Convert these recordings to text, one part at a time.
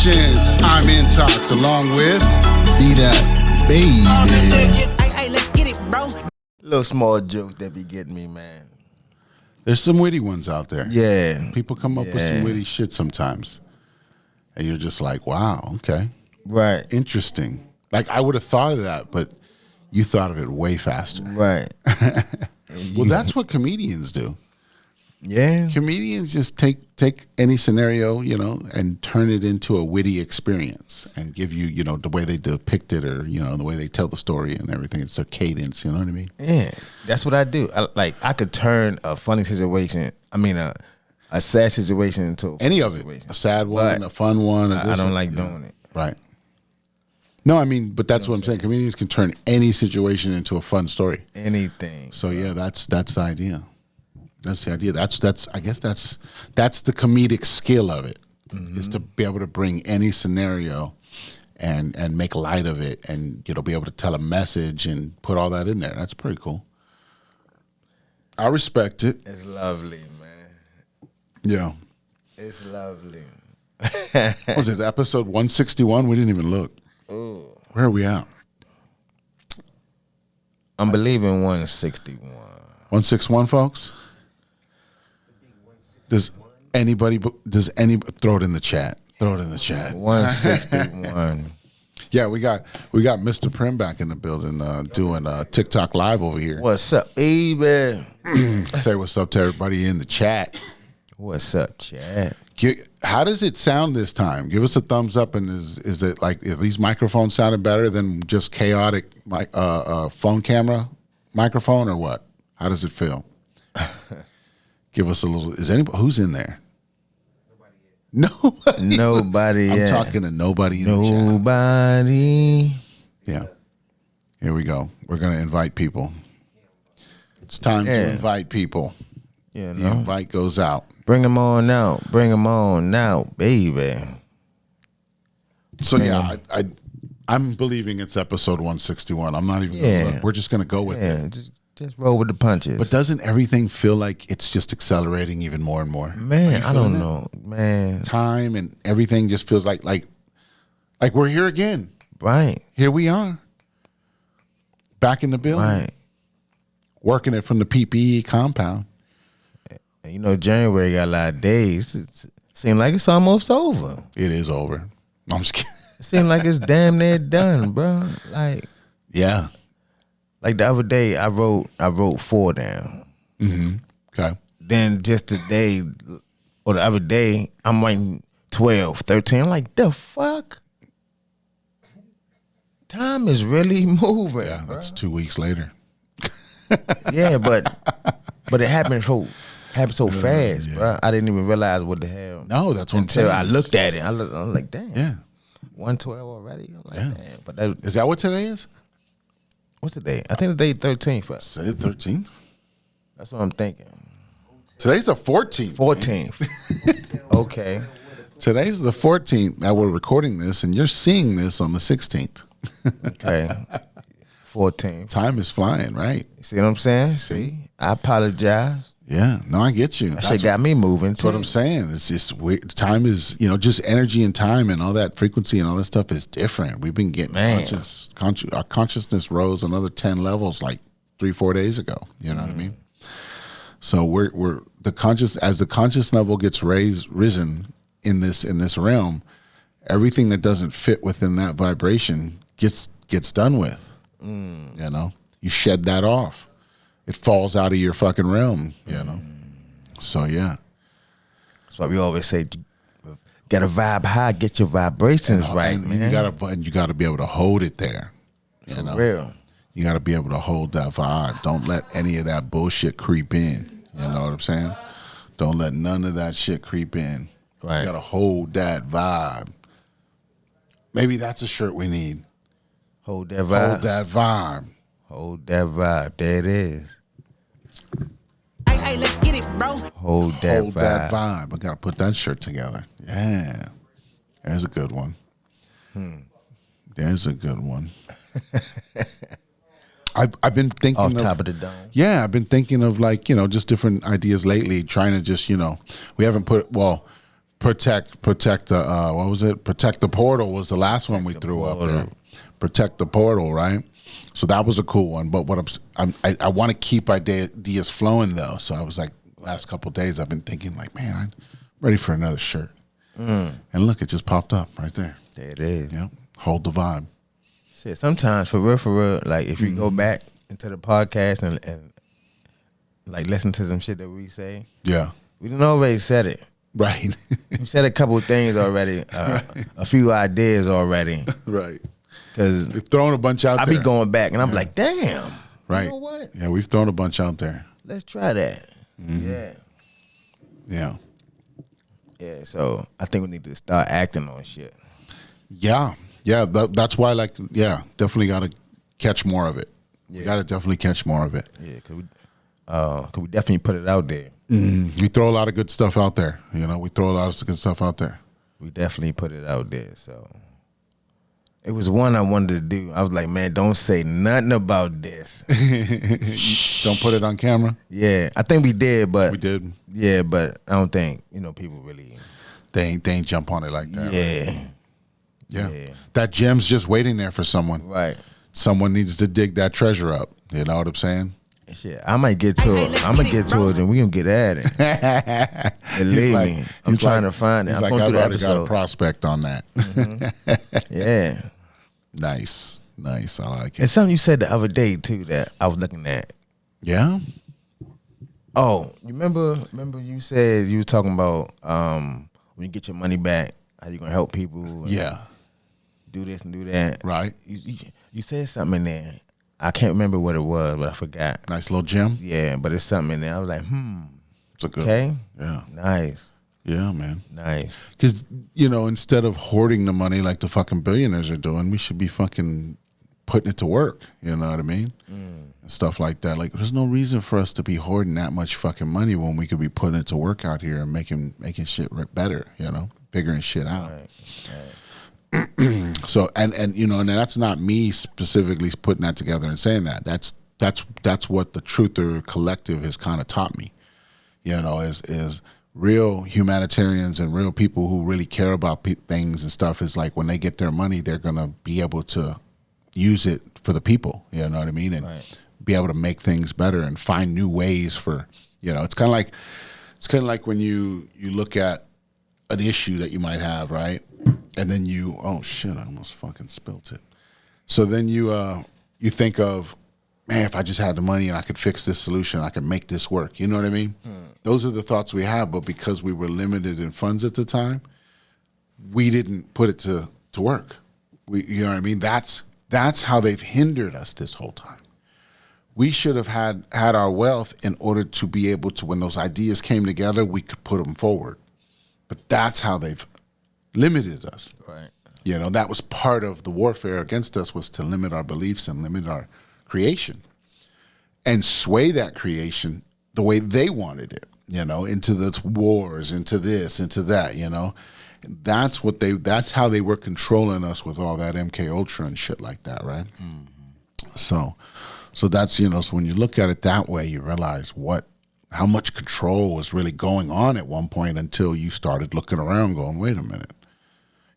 Productions. I'm Intox along with BDot, baby. Hey, let's get it, bro. Little small joke that be getting me, man. There's some witty ones out there. Yeah. People come up with some witty shit sometimes. And you're just like, wow, okay. Right. Interesting. Like, I would have thought of that, but you thought of it way faster. Right. Well, that's what comedians do. Yeah. Comedians just take any scenario, and turn it into a witty experience and give you, the way they depict it or, the way they tell the story and everything. It's their cadence, you know what I mean? Yeah. That's what I do. I could turn a funny situation, a sad situation into any of it. A sad one, a fun one. I don't like doing it. Right. No, but that's what I'm saying. Comedians can turn any situation into a fun story. Anything. So yeah, that's the idea. That's the idea. I guess that's the comedic skill of it, is to be able to bring any scenario and make light of it, and be able to tell a message and put all that in there. That's pretty cool. I respect it. It's lovely, man. Yeah. It's lovely. Was it episode 161? We didn't even look. Ooh. Where are we at? I'm believing 161. 161, folks? Does anybody throw it in the chat? Throw it in the chat. 161. Yeah, we got Mr. Prim back in the building doing TikTok live over here. What's up, baby? Say what's up to everybody in the chat. What's up, chat? How does it sound this time? Give us a thumbs up. And is it like, are these microphones sounding better than just chaotic phone camera microphone, or what? How does it feel? Give us a little. Is anybody who's in there? Nobody. Nobody. I'm talking to nobody in the chat. Nobody. Yeah. Here we go. We're gonna invite people. It's time to invite people. Yeah. The invite goes out. Bring them on out. Bring them on out, baby. So yeah, I'm believing it's episode 161. I'm not even gonna look. We're just gonna go with it. Just roll with the punches. But doesn't everything feel like it's just accelerating even more and more? Man, I don't know. Man. Time and everything just feels like we're here again. Right. Here we are. Back in the building. Right. Working it from the PPE compound. January got a lot of days. It seems like it's almost over. It is over. I'm just kidding. It seems like it's damn near done, bro. Yeah. Like the other day, I wrote 4 down. Mm-hmm. Okay. Then just today, or the other day, I'm writing 12, 13. I'm like, the fuck? Time is really moving. Yeah, that's 2 weeks later. Yeah, but it happened so fast, bro. I didn't even realize what the hell. No, that's what until I looked at it. I was like, damn. Yeah. 112 already. I'm like, damn. But is that what today is? What's the day? I think the day 13th. Say the 13th. That's what I'm thinking. Today's the 14th. 14th. Okay. Today's the 14th that we're recording this, and you're seeing this on the 16th. Okay. 14th. Time is flying, right? See what I'm saying? See? I apologize. Yeah. No, I get you. That shit got me moving. That's what I'm saying. It's just weird. Time is, just energy and time and all that frequency and all that stuff is different. We've been getting our consciousness rose another 10 levels like 3-4 days ago. You know what I mean? So we're the conscious level gets risen in this realm, everything that doesn't fit within that vibration gets done with. You shed that off. It falls out of your fucking realm, So yeah. That's why we always say, get a vibe high, get your vibrations right, man. You gotta be able to hold it there. For real. You gotta be able to hold that vibe. Don't let any of that bullshit creep in. You know what I'm saying? Don't let none of that shit creep in. Right. You gotta hold that vibe. Maybe that's a shirt we need. Hold that vibe. Hold that vibe. Hold that vibe. There it is. Hey, let's get it, bro. Hold that Hold vibe. that vibe. I gotta put that shirt together. Yeah. There's a good one. There's a good one. I've been thinking off top of the dome. Yeah, I've been thinking of just different ideas lately, trying to just, we haven't Protect the what was it? Protect the portal was the last one we threw up there. Protect the portal, right? So that was a cool one. But what I want to keep ideas flowing though. So I was like, last couple of days I've been thinking like, man, I'm ready for another shirt. And look, it just popped up right there. There it is. Yeah, hold the vibe. Shit, sometimes for real, like if you go back into the podcast and like listen to some shit that we say, yeah, we done already said it. Right. We said a couple of things already, a few ideas already. Right. Because we've thrown a bunch out there. I be going back and I'm like, damn. Right. You know what? Yeah, we've thrown a bunch out there. Let's try that. Yeah. Yeah. Yeah, so I think we need to start acting on shit. Yeah. Yeah, that's why, like, yeah, definitely got to catch more of it. Yeah. We got to definitely catch more of it. Yeah, because we definitely put it out there. We throw a lot of good stuff out there. You know, we throw a lot of good stuff out there. We definitely put it out there. So it was one I wanted to do. I was like, man, don't say nothing about this. Don't put it on camera. Yeah, I think we did, but we did. Yeah, but I don't think people really. They ain't jump on it like that. Yeah. Right? Yeah. That gem's just waiting there for someone. Right. Someone needs to dig that treasure up. You know what I'm saying? Shit, I might get to it. I'm gonna get to it, and we gonna get at it. Believe me, I'm trying to find it. I'm going through the episode. Got a prospect on that. Yeah, nice. I like it. And something you said the other day too that I was looking at. Yeah. Oh, you remember you said you were talking about when you get your money back, how you gonna help people? Yeah. Do this and do that. Right. You said something in there. I can't remember what it was, but I forgot. Nice little gem. Yeah, but it's something in there. I was like, It's a good one. Yeah. Nice. Yeah, man. Nice. Because, instead of hoarding the money like the fucking billionaires are doing, we should be fucking putting it to work. You know what I mean? And stuff like that. Like, there's no reason for us to be hoarding that much fucking money when we could be putting it to work out here and making shit better, figuring shit out. Right. So and that's not me specifically putting that together and saying that. That's what the Truther Collective has kind of taught me. Is real humanitarians and real people who really care about things and stuff is like when they get their money, they're gonna be able to use it for the people. You know what I mean? And be able to make things better and find new ways for. It's kind of like when you look at an issue that you might have, right? And then oh shit, I almost fucking spilt it. So then you think of, man, if I just had the money and I could fix this solution, I could make this work. You know what I mean? Those are the thoughts we have, but because we were limited in funds at the time, we didn't put it to work. You know what I mean? That's how they've hindered us this whole time. We should have had our wealth in order to be able to, when those ideas came together, we could put them forward. But that's how they've limited us. Right. That was part of the warfare against us, was to limit our beliefs and limit our creation and sway that creation the way they wanted it, into the wars, into this, into that, That's how they were controlling us with all that MK Ultra and shit like that, right? Mm-hmm. So that's, so when you look at it that way, you realize how much control was really going on at one point until you started looking around going, wait a minute.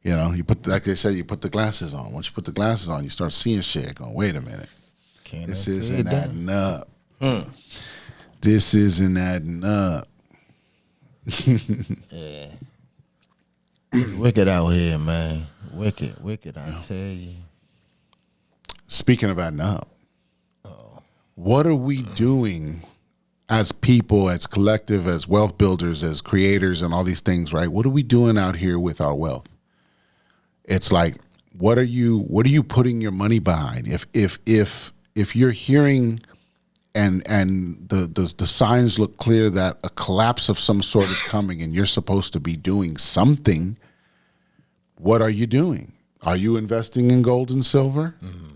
You put, like they said, you put the glasses on. Once you put the glasses on, you start seeing shit going, wait a minute. This isn't adding up. This isn't adding up. Yeah. It's wicked out here, man. Wicked, I tell you. Speaking of adding up, what are we doing as people, as collective, as wealth builders, as creators, and all these things, right? What are we doing out here with our wealth? It's like, what are you putting your money behind? If you're hearing and the signs look clear that a collapse of some sort is coming and you're supposed to be doing something, what are you doing? Are you investing in gold and silver? Mm-hmm.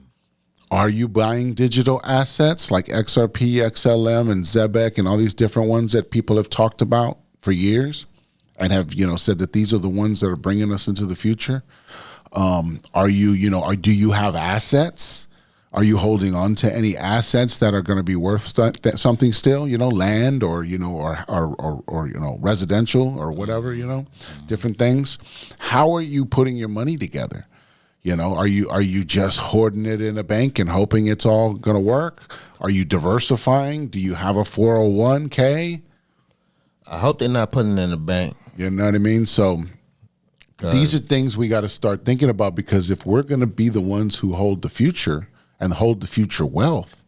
Are you buying digital assets like XRP, XLM, and Zebek and all these different ones that people have talked about for years and have, said that these are the ones that are bringing us into the future? Do you have assets? Are you holding on to any assets that are going to be worth something still? Land or residential or whatever. Different things. How are you putting your money together? Are you just hoarding it in a bank and hoping it's all going to work? Are you diversifying? Do you have a 401k? I hope they're not putting it in the bank. You know what I mean? So these are things we got to start thinking about, because if we're going to be the ones who hold the future and hold the future wealth,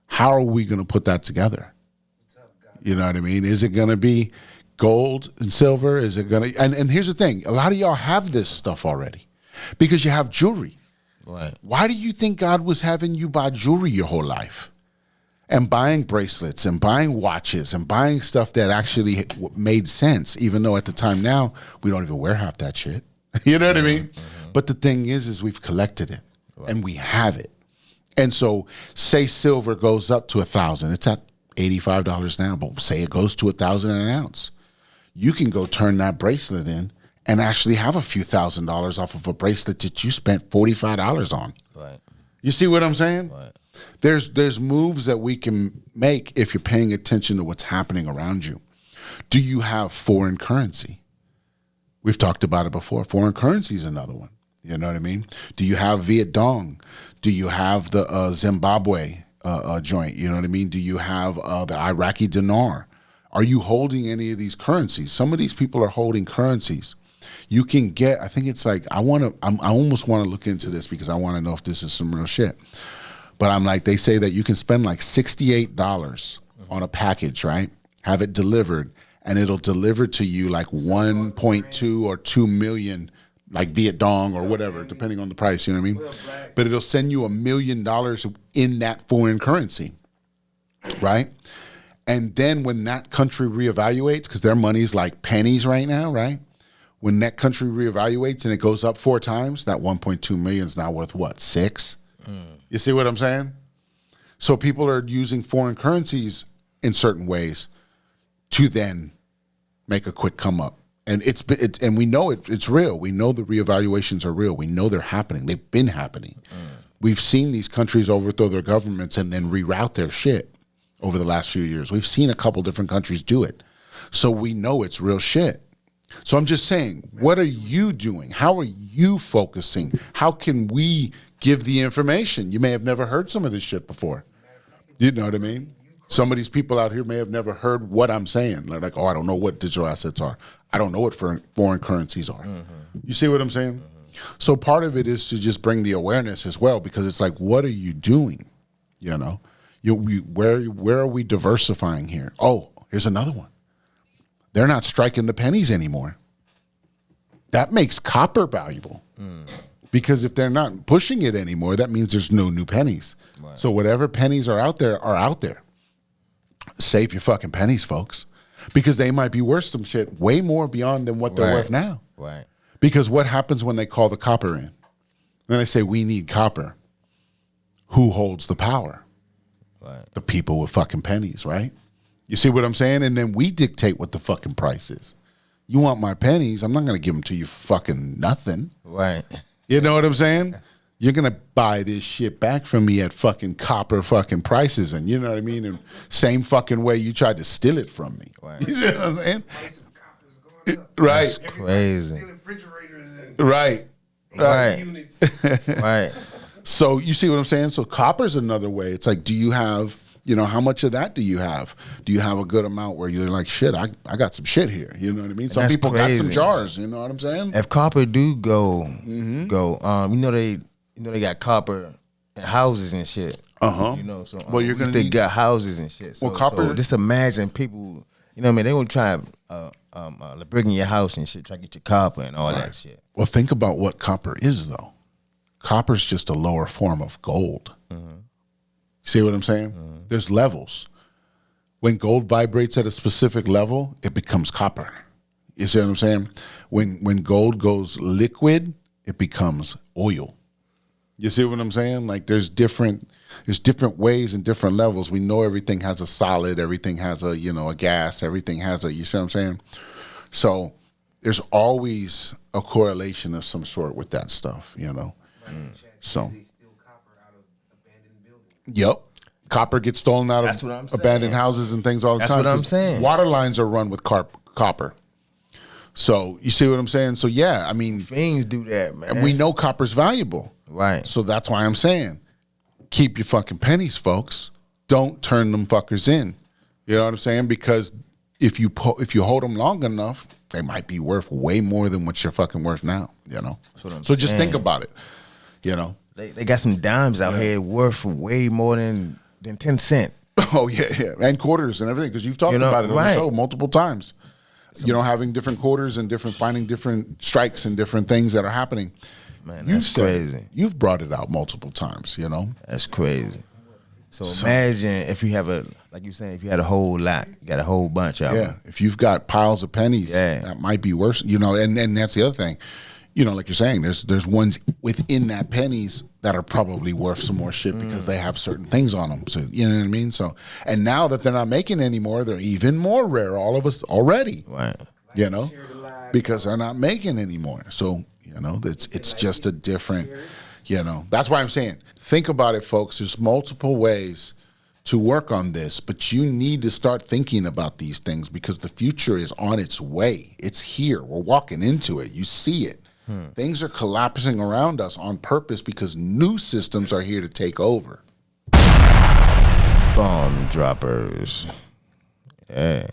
how are we going to put that together? You know what I mean? Is it going to be gold and silver? Is it going to? And here's the thing: a lot of y'all have this stuff already because you have jewelry. Right. Why do you think God was having you buy jewelry your whole life? And buying bracelets and buying watches and buying stuff that actually made sense, even though at the time now we don't even wear half that shit. You know what I mean? Mm-hmm. But the thing is we've collected it and we have it. And so say silver goes up to $1,000. It's at $85 now, but say it goes to $1,000 an ounce. You can go turn that bracelet in and actually have a few $1,000s off of a bracelet that you spent $45 on. Right. You see what I'm saying? Right. There's moves that we can make if you're paying attention to what's happening around you. Do you have foreign currency? We've talked about it before. Foreign currency is another one. You know what I mean? Do you have Viet Dong? Do you have the Zimbabwe joint? You know what I mean? Do you have the Iraqi dinar? Are you holding any of these currencies? Some of these people are holding currencies. You can get, I think it's like, I almost want to look into this because I want to know if this is some real shit. But I'm like, they say that you can spend like $68 on a package, right? Have it delivered, and it'll deliver to you like 1.2 or 2 million, like Viet Dong or whatever, depending on the price, you know what I mean? But it'll send you $1 million in that foreign currency, right? And then when that country reevaluates, because their money's like pennies right now, right? When that country reevaluates and it goes up 4 times, that 1.2 million is now worth what, 6? You see what I'm saying? So people are using foreign currencies in certain ways to then make a quick come up. And and we know it's real. We know the reevaluations are real. We know they're happening. They've been happening. We've seen these countries overthrow their governments and then reroute their shit over the last few years. We've seen a couple different countries do it. So we know it's real shit. So I'm just saying, what are you doing? How are you focusing? How can we give the information? You may have never heard some of this shit before. You know what I mean? Some of these people out here may have never heard what I'm saying. They're like, oh, I don't know what digital assets are. I don't know what foreign currencies are. Mm-hmm. You see what I'm saying? Mm-hmm. So part of it is to just bring the awareness as well, because it's like, what are you doing? You know, where are we diversifying here? Oh, here's another one. They're not striking the pennies anymore. That makes copper valuable. Because if they're not pushing it anymore, that means there's no new pennies. Right. So whatever pennies are out there are out there. Save your fucking pennies, folks. Because they might be worth some shit way more beyond than what they're worth now. Right. Because what happens when they call the copper in? Then they say, we need copper. Who holds the power? Right. The people with fucking pennies, right? You see what I'm saying? And then we dictate what the fucking price is. You want my pennies, I'm not going to give them to you for fucking nothing. Right. You know what I'm saying? You're going to buy this shit back from me at fucking copper fucking prices. And you know what I mean? And same fucking way you tried to steal it from me. Right. You see what I'm saying? Price of copper is going up. Right. That's crazy. Stealing refrigerators and Right. units. Right. So you see what I'm saying? So copper's another way. It's like, do you have, how much of that do you have? Do you have a good amount where you're like, shit, I got some shit here. You know what I mean? Some people got some jars. You know what I'm saying? If copper do go, they got copper in houses and shit. So well, you're gonna they got houses and shit. So, copper. So just imagine people. You know what I mean? They gonna try break in your house and shit, try to get your copper and all that shit. Well, think about what copper is, though. Copper's just a lower form of gold. See what I'm saying? There's levels. When gold vibrates at a specific level, it becomes copper. You see what I'm saying? When gold goes liquid, it becomes oil. You see what I'm saying? Like there's different ways and different levels. We know everything has a solid, everything has a gas, everything has you see what I'm saying? So there's always a correlation of some sort with that stuff, So Yep. Copper gets stolen out That's of what I'm saying. abandoned houses and things all the That's time. what I'm 'cause saying. Water lines are run with copper. So you see what I'm saying? So yeah, I mean, Fiends do that, man. and we know copper's valuable. Right. So that's why I'm saying, keep your fucking pennies, folks. Don't turn them fuckers in. You know what I'm saying? Because if you hold them long enough, they might be worth way more than what you're fucking worth now. You know. what I'm So just think saying. about it. You know. They got some dimes out here worth way more than 10 cents. Oh yeah, and quarters and everything, because you've talked about it on the show multiple times. Having different quarters and finding different strikes and different things that are happening. Man, that's crazy. You've brought it out multiple times. You know, that's crazy. So imagine if you have like you saying, if you had a whole lot, you got a whole bunch of them. If you've got piles of pennies, that might be worse. You know, and that's the other thing. You know, like you're saying, there's ones within that pennies that are probably worth some more shit because they have certain things on them. So you know what I mean. So and now that they're not making anymore, they're even more rare. All of us already, right? You know, because they're not making anymore. So you know, it's just a different. You know, that's why I'm saying, think about it, folks. There's multiple ways to work on this, but you need to start thinking about these things because the future is on its way. It's here. We're walking into it. You see it. Things are collapsing around us on purpose because new systems are here to take over. Bomb droppers. Yeah.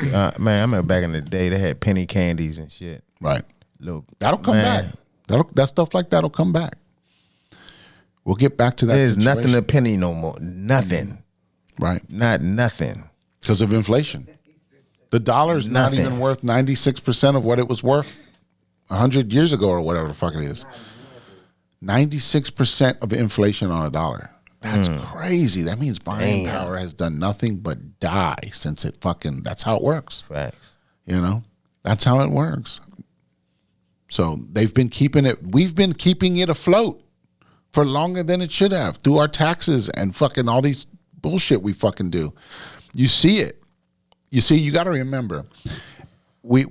Man, I remember back in the day, they had penny candies and shit. Right. That'll come back. That stuff like that'll come back. We'll get back to that There's situation. nothing a penny no more. Nothing. Right. Not nothing. Because of inflation. The dollar's not even worth 96% of what it was worth 100 years ago or whatever the fuck it is. 96% of inflation on a dollar. That's crazy. That means buying power has done nothing but die since it fucking, that's how it works. Facts. You know? That's how it works. So we've been keeping it afloat for longer than it should have through our taxes and fucking all these bullshit we fucking do. You see it. You see, you got to remember. We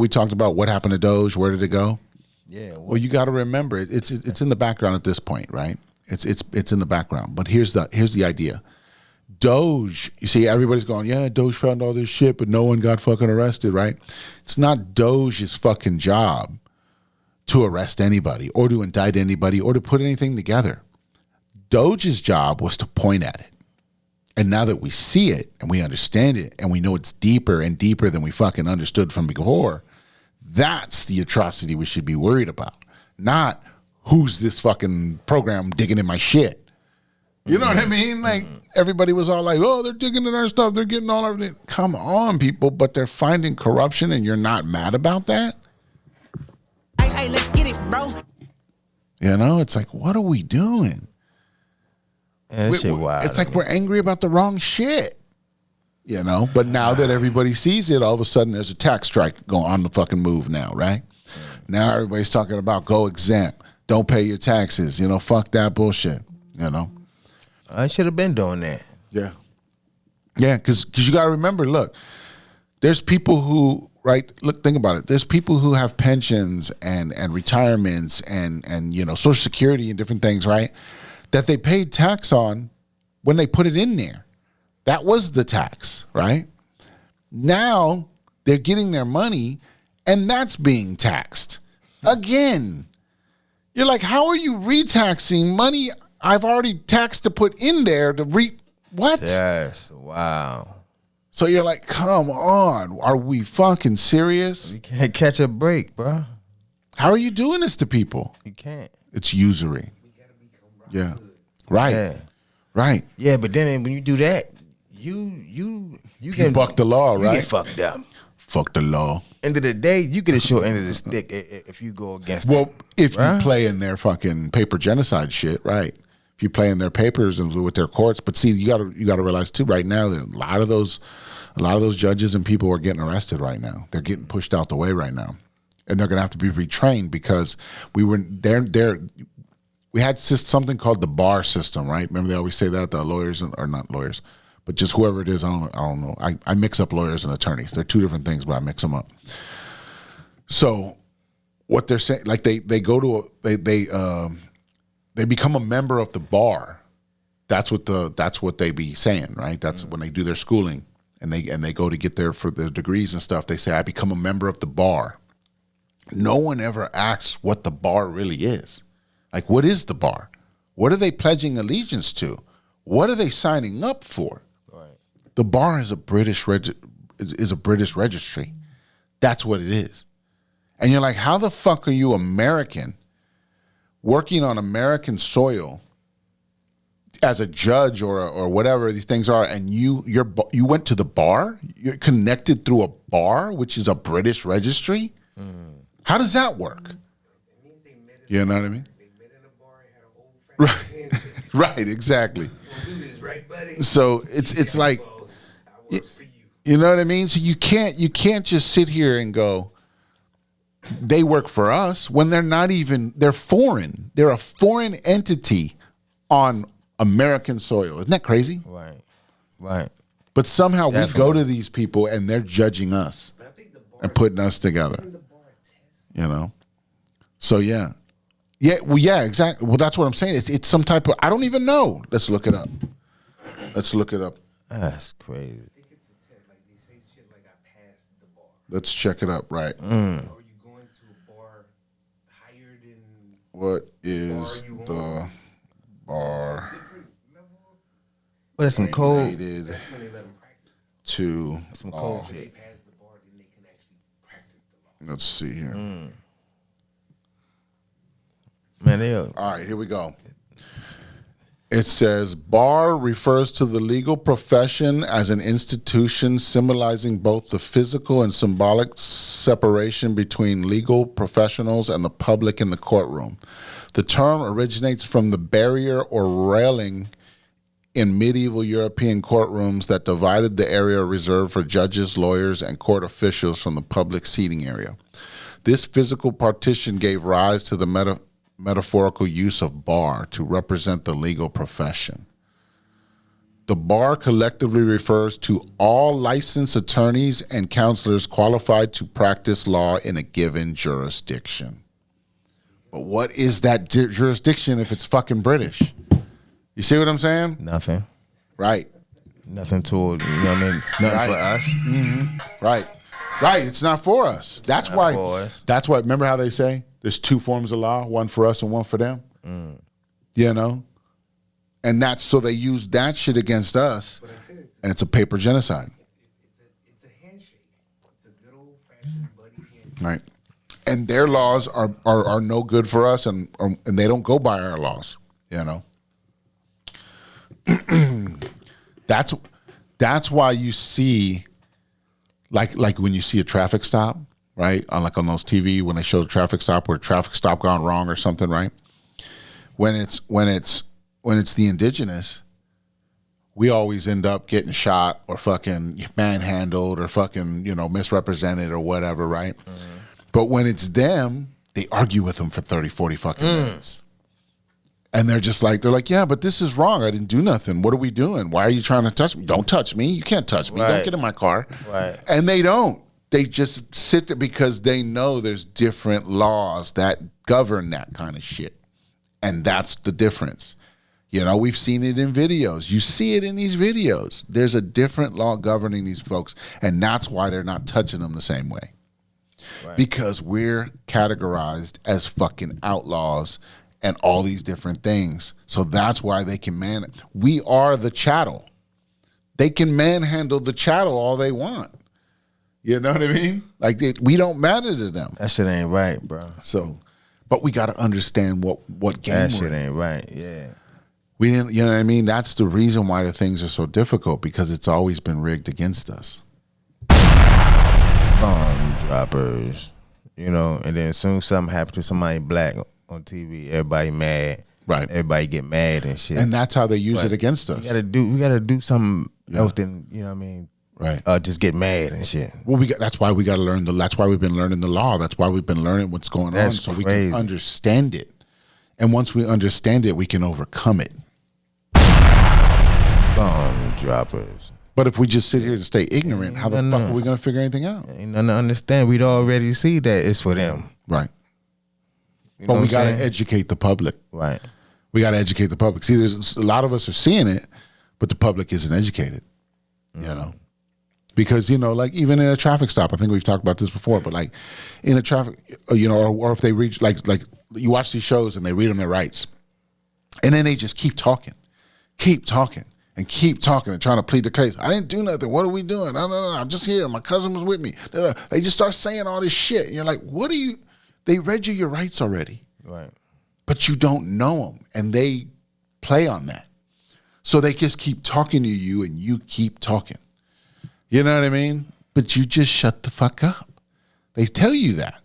talked about what happened to Doge. Where did it go? Yeah. Well, you got to remember it's in the background at this point, right? It's in the background. But here's the idea. Doge. You see, everybody's going, yeah, Doge found all this shit, but no one got fucking arrested, right? It's not Doge's fucking job to arrest anybody or to indict anybody or to put anything together. Doge's job was to point at it. And now that we see it and we understand it and we know it's deeper and deeper than we fucking understood from before, that's the atrocity we should be worried about. Not who's this fucking program digging in my shit. You know what I mean? Like everybody was all like, oh, they're digging in our stuff. They're getting all everything. Come on, people. But they're finding corruption and you're not mad about that? Hey, let's get it, bro. You know, it's like, what are we doing? That shit wild. It's like we're angry about the wrong shit, you know. But now that everybody sees it, all of a sudden there's a tax strike going on the fucking move now, right? Now everybody's talking about go exempt, don't pay your taxes, you know. Fuck that bullshit, you know. I should have been doing that. Yeah, because you got to remember. Look, there's people who think about it. There's people who have pensions and retirements and you know Social Security and different things, right? That they paid tax on when they put it in there. That was the tax, right? Now they're getting their money and that's being taxed. Again, you're like, how are you retaxing money I've already taxed to put in there to what? Yes, wow. So you're like, come on, are we fucking serious? You can't catch a break, bro. How are you doing this to people? You can't. It's usury. Yeah. Right. Yeah. Right. Yeah, but then when you do that, you can buck the law, you right? get fucked up. Fuck the law. End of the day, you get a short end of the stick if you go against it. Well, if right? you play in their fucking paper genocide shit, right? If you play in their papers and with their courts, but see, you gotta realize too, right now that a lot of those judges and people are getting arrested right now. They're getting pushed out the way right now, and they're gonna have to be retrained because we had something called the bar system, right? Remember they always say that the lawyers or not lawyers, but just whoever it is, I don't know. I mix up lawyers and attorneys. They're two different things, but I mix them up. So what they're saying, like they go to they become a member of the bar That's what they be saying, right? That's when they do their schooling and they go to get for their degrees and stuff. They say, I become a member of the bar. No one ever asks what the bar really is. Like, what is the bar? What are they pledging allegiance to? What are they signing up for? Right. The bar is a British registry. That's what it is. And you're like, how the fuck are you American working on American soil as a judge or whatever these things are, and you went to the bar? You're connected through a bar, which is a British registry? How does that work? You know what I mean? They met in a bar and had an old-fashioned handshake. Right, exactly. We'll do this, right, buddy? So it's like, Boss, I works for you. you know what I mean? So you can't just sit here and go, they work for us, when they're foreign. They're a foreign entity on American soil. Isn't that crazy? Right. But somehow Definitely. we go to these people and they're judging us But I think the bar and putting us together. isn't the bar a test. You know? So yeah. Yeah, exactly. Well, that's what I'm saying. It's some type of, I don't even know. Let's look it up. That's crazy. I think it's a test. Like they say shit like I passed the bar. Let's check it up, right? Or you going to a bar higher than What is you the want? bar different level? What is some cold? related That's when they let them practice. to Some law? cold If they shit. pass the bar, then they can actually practice the law. Let's see here. Man, they are. All right, here we go. It says, bar refers to the legal profession as an institution symbolizing both the physical and symbolic separation between legal professionals and the public in the courtroom. The term originates from the barrier or railing in medieval European courtrooms that divided the area reserved for judges, lawyers, and court officials from the public seating area. This physical partition gave rise to the metaphorical use of bar to represent the legal profession. The bar collectively refers to all licensed attorneys and counselors qualified to practice law in a given jurisdiction. But what is that jurisdiction if it's fucking British? You see what I'm saying? Nothing. Right. Nothing toward, you know what I mean? Nothing for us. Right. It's not for us. That's Not why. for us. That's why. Remember how they say there's two forms of law, one for us and one for them. You know, and that's so they use that shit against us, But I said and it's a paper genocide, it's a handshake. It's a good old-fashioned buddy handshake. right? And their laws are no good for us, and they don't go by our laws. You know, that's why you see, like when you see a traffic stop, right? On those TV when they show the traffic stop where traffic stop gone wrong or something, right? When it's the indigenous, we always end up getting shot or fucking manhandled or fucking, misrepresented or whatever, right? But when it's them, they argue with them for 30, 40 fucking minutes. And they're like, yeah, but this is wrong. I didn't do nothing. What are we doing? Why are you trying to touch me? Don't touch me. You can't touch me. Right. Don't get in my car. Right. And they don't. They just sit there because they know there's different laws that govern that kind of shit. And that's the difference. We've seen it in videos. You see it in these videos. There's a different law governing these folks. And that's why they're not touching them the same way. Right. Because we're categorized as fucking outlaws and all these different things. So that's why they can we are the chattel. They can manhandle the chattel all they want. You know what I mean? We don't matter to them. That shit ain't right, bro. So, but we got to understand what game That we're shit in. ain't right. Yeah. We didn't, you know what I mean? That's the reason why the things are so difficult, because it's always been rigged against us. Bomb droppers, and then as soon as something happens to somebody black on TV, everybody mad. Right. Everybody get mad and shit. And that's how they use Right. it against us. We gotta do something else than, you know what I mean? Right. Just get mad and shit. Well, that's why we got to learn that's why we've been learning the law. That's why we've been learning what's going That's on, so we crazy. can understand it. And once we understand it, we can overcome it. Bomb droppers. But if we just sit here and stay ignorant, how the fuck are we going to figure anything out? Ain't nothing to understand. We'd already see that it's for them. Right. You know But what we I'm got to saying? educate the public. Right. We got to educate the public. See, there's a lot of us are seeing it, but the public isn't educated. You know, because like even in a traffic stop, I think we've talked about this before. But like in a traffic, or if they reach like you watch these shows and they read them their rights, and then they just keep talking, and trying to plead the case. I didn't do nothing. What are we doing? No. I'm just here. My cousin was with me. They just start saying all this shit. And you're like, what are you? They read you your rights already. Right. But you don't know them. And they play on that. So they just keep talking to you and you keep talking. You know what I mean? But you just shut the fuck up. They tell you that.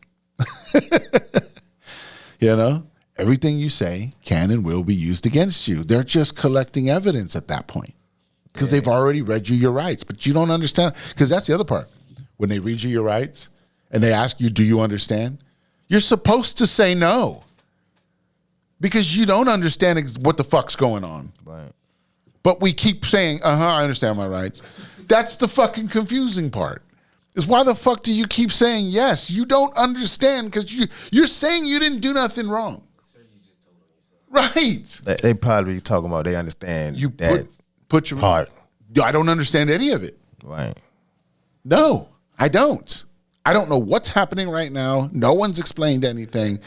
Everything you say can and will be used against you. They're just collecting evidence at that point because they've already read you your rights, but you don't understand. Because that's the other part. When they read you your rights and they ask you, do you understand? You're supposed to say no because you don't understand what the fuck's going on. Right. But we keep saying, I understand my rights. That's the fucking confusing part. Is why the fuck do you keep saying yes? You don't understand because you're saying you didn't do nothing wrong. Right. They probably talking about they understand you that put your part. I don't understand any of it. Right. No, I don't. I don't know what's happening right now. No one's explained anything.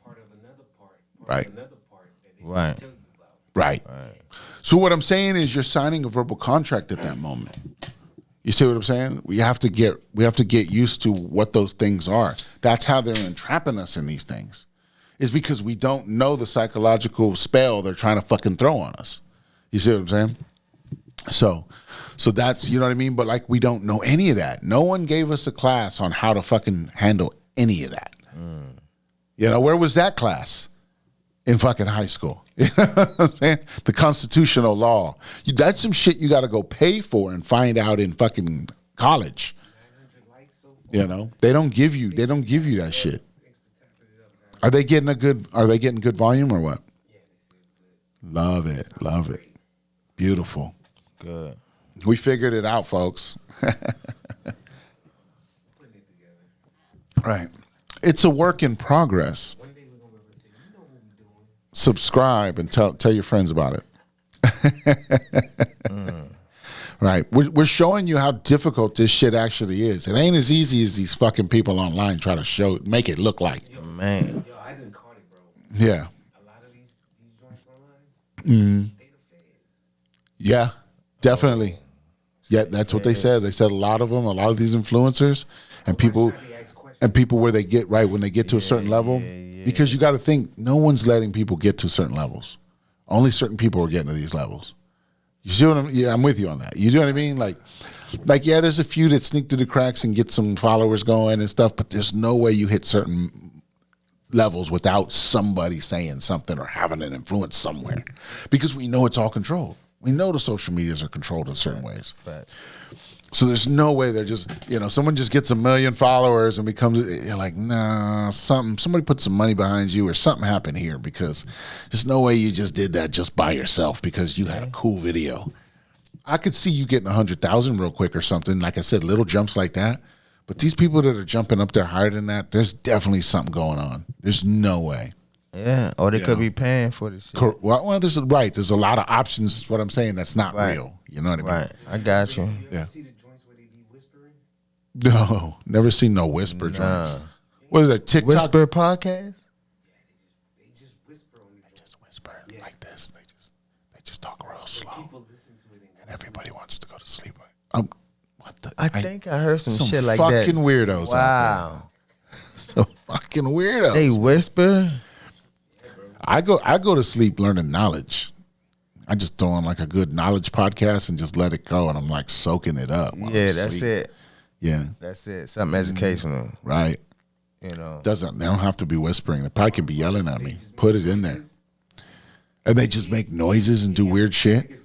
Part of another part. Right. Of another part that they Right. didn't tell you about. Right. So what I'm saying is you're signing a verbal contract at that moment. You see what I'm saying? We have to get used to what those things are. That's how they're entrapping us in these things. Is because we don't know the psychological spell they're trying to fucking throw on us. You see what I'm saying? So that's, you know what I mean? But like, we don't know any of that. No one gave us a class on how to fucking handle any of that. Where was that class? In fucking high school. You know what I'm saying? The constitutional law. That's some shit you got to go pay for and find out in fucking college. They don't give you that shit. Are they getting good volume or what? Love it. Beautiful. Good. We figured it out, folks. Right. It's a work in progress. Subscribe and tell your friends about it. Right. We're showing you how difficult this shit actually is. It ain't as easy as these fucking people online try to make it look like. Man. Yo, I didn't caught it, bro. Yeah. A lot of these joints online, they the feds. Yeah, definitely. Yeah, that's what they said. They said a lot of these influencers and people where they get right when they get to a certain level. Because you got to think, no one's letting people get to certain levels. Only certain people are getting to these levels. You see what I'm with you on that. You know what I mean? Like, yeah, there's a few that sneak through the cracks and get some followers going and stuff, but there's no way you hit certain levels without somebody saying something or having an influence somewhere. Because we know it's all controlled. We know the social medias are controlled in certain ways. So there's no way they're just, someone just gets 1 million followers and becomes, you're like, nah, somebody put some money behind you or something happened here because there's no way you just did that just by yourself because you had a cool video. I could see you getting 100,000 real quick or something. Like I said, little jumps like that. But these people that are jumping up there higher than that, there's definitely something going on. There's no way. Yeah, or they could be paying for this shit. Well, there's a lot of options. Is what I'm saying, that's not real. You know what I mean? Right, I got you. Yeah. See the joints where they be whispering? No, never seen no whisper joints. What is that? TikTok Whisper podcast? They just whisper on the joints. Just whisper like this. They just talk real slow, People listen to it and everybody wants to go to sleep. What the? I think I heard some shit like fucking that. Weirdos. Wow. So fucking weirdos. They whisper. I go to sleep learning knowledge. I just throw on like a good knowledge podcast and just let it go, and I'm like soaking it up. Yeah, that's it. Yeah, that's it. Something educational, right? They don't have to be whispering. They probably can be yelling at me. Put it in there, and they just make noises and do weird shit.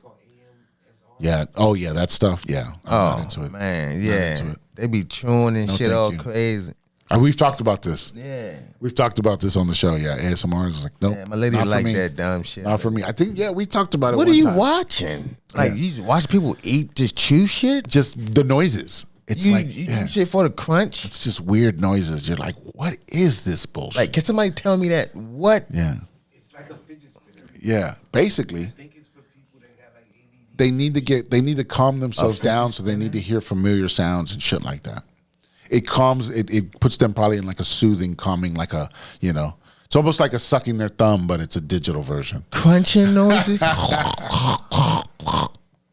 Yeah. Oh yeah, that stuff. Yeah. I'm not into it. Man. Yeah. They be chewing and shit all crazy. We've talked about this. Yeah. We've talked about this on the show. Yeah. ASMR is like, nope. Yeah, my lady like that dumb shit. Not for me. I think, we talked about it. What are you watching? Like, you watch people eat, just chew shit? Just the noises. It's you do shit for the crunch? It's just weird noises. You're like, what is this bullshit? Like, can somebody tell me that? What? Yeah. It's like a fidget spinner. Yeah, basically. I think it's for people that got like ADD. They need to calm themselves down, so they need to hear familiar sounds and shit like that. It calms it puts them probably in like a soothing, calming, like a, you know, it's almost like a sucking their thumb, but it's a digital version. Crunching noises.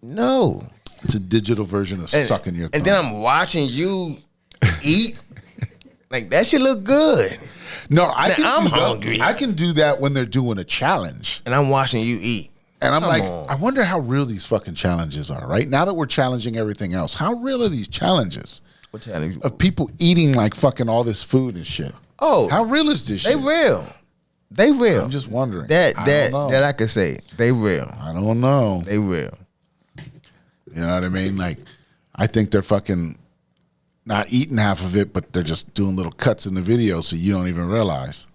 No. It's a digital version of sucking your thumb. And then I'm watching you eat. Like, that shit look good. No, I'm hungry. I can do that when they're doing a challenge. And I'm watching you eat. And I'm Come like, on. I wonder how real these fucking challenges are, right? Now that we're challenging everything else, how real are these challenges? What challenge? Of people eating like fucking all this food and shit. Oh. How real is this shit? They real. They real. I'm just wondering. That I don't know. I could say. They real. I don't know. They real. You know what I mean? Like, I think they're fucking not eating half of it, but they're just doing little cuts in the video so you don't even realize.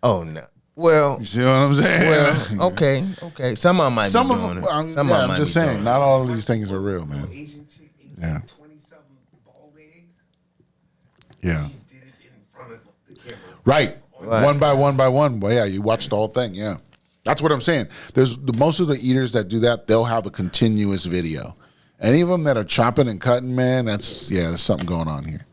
Oh no. Well, You see what I'm saying? well, okay. Some of them might Some be of doing them, it. I'm, Some yeah, of them I'm might just be saying, doing not all of these things are real, man. Asian chick ate Yeah. 20-something ball eggs. Yeah. She did it in front of the camera. Right. Right. One by one by one. Well, yeah, you watch the whole thing. Yeah. That's what I'm saying. There's most of the eaters that do that, they'll have a continuous video. Any of them that are chopping and cutting, man, there's something going on here.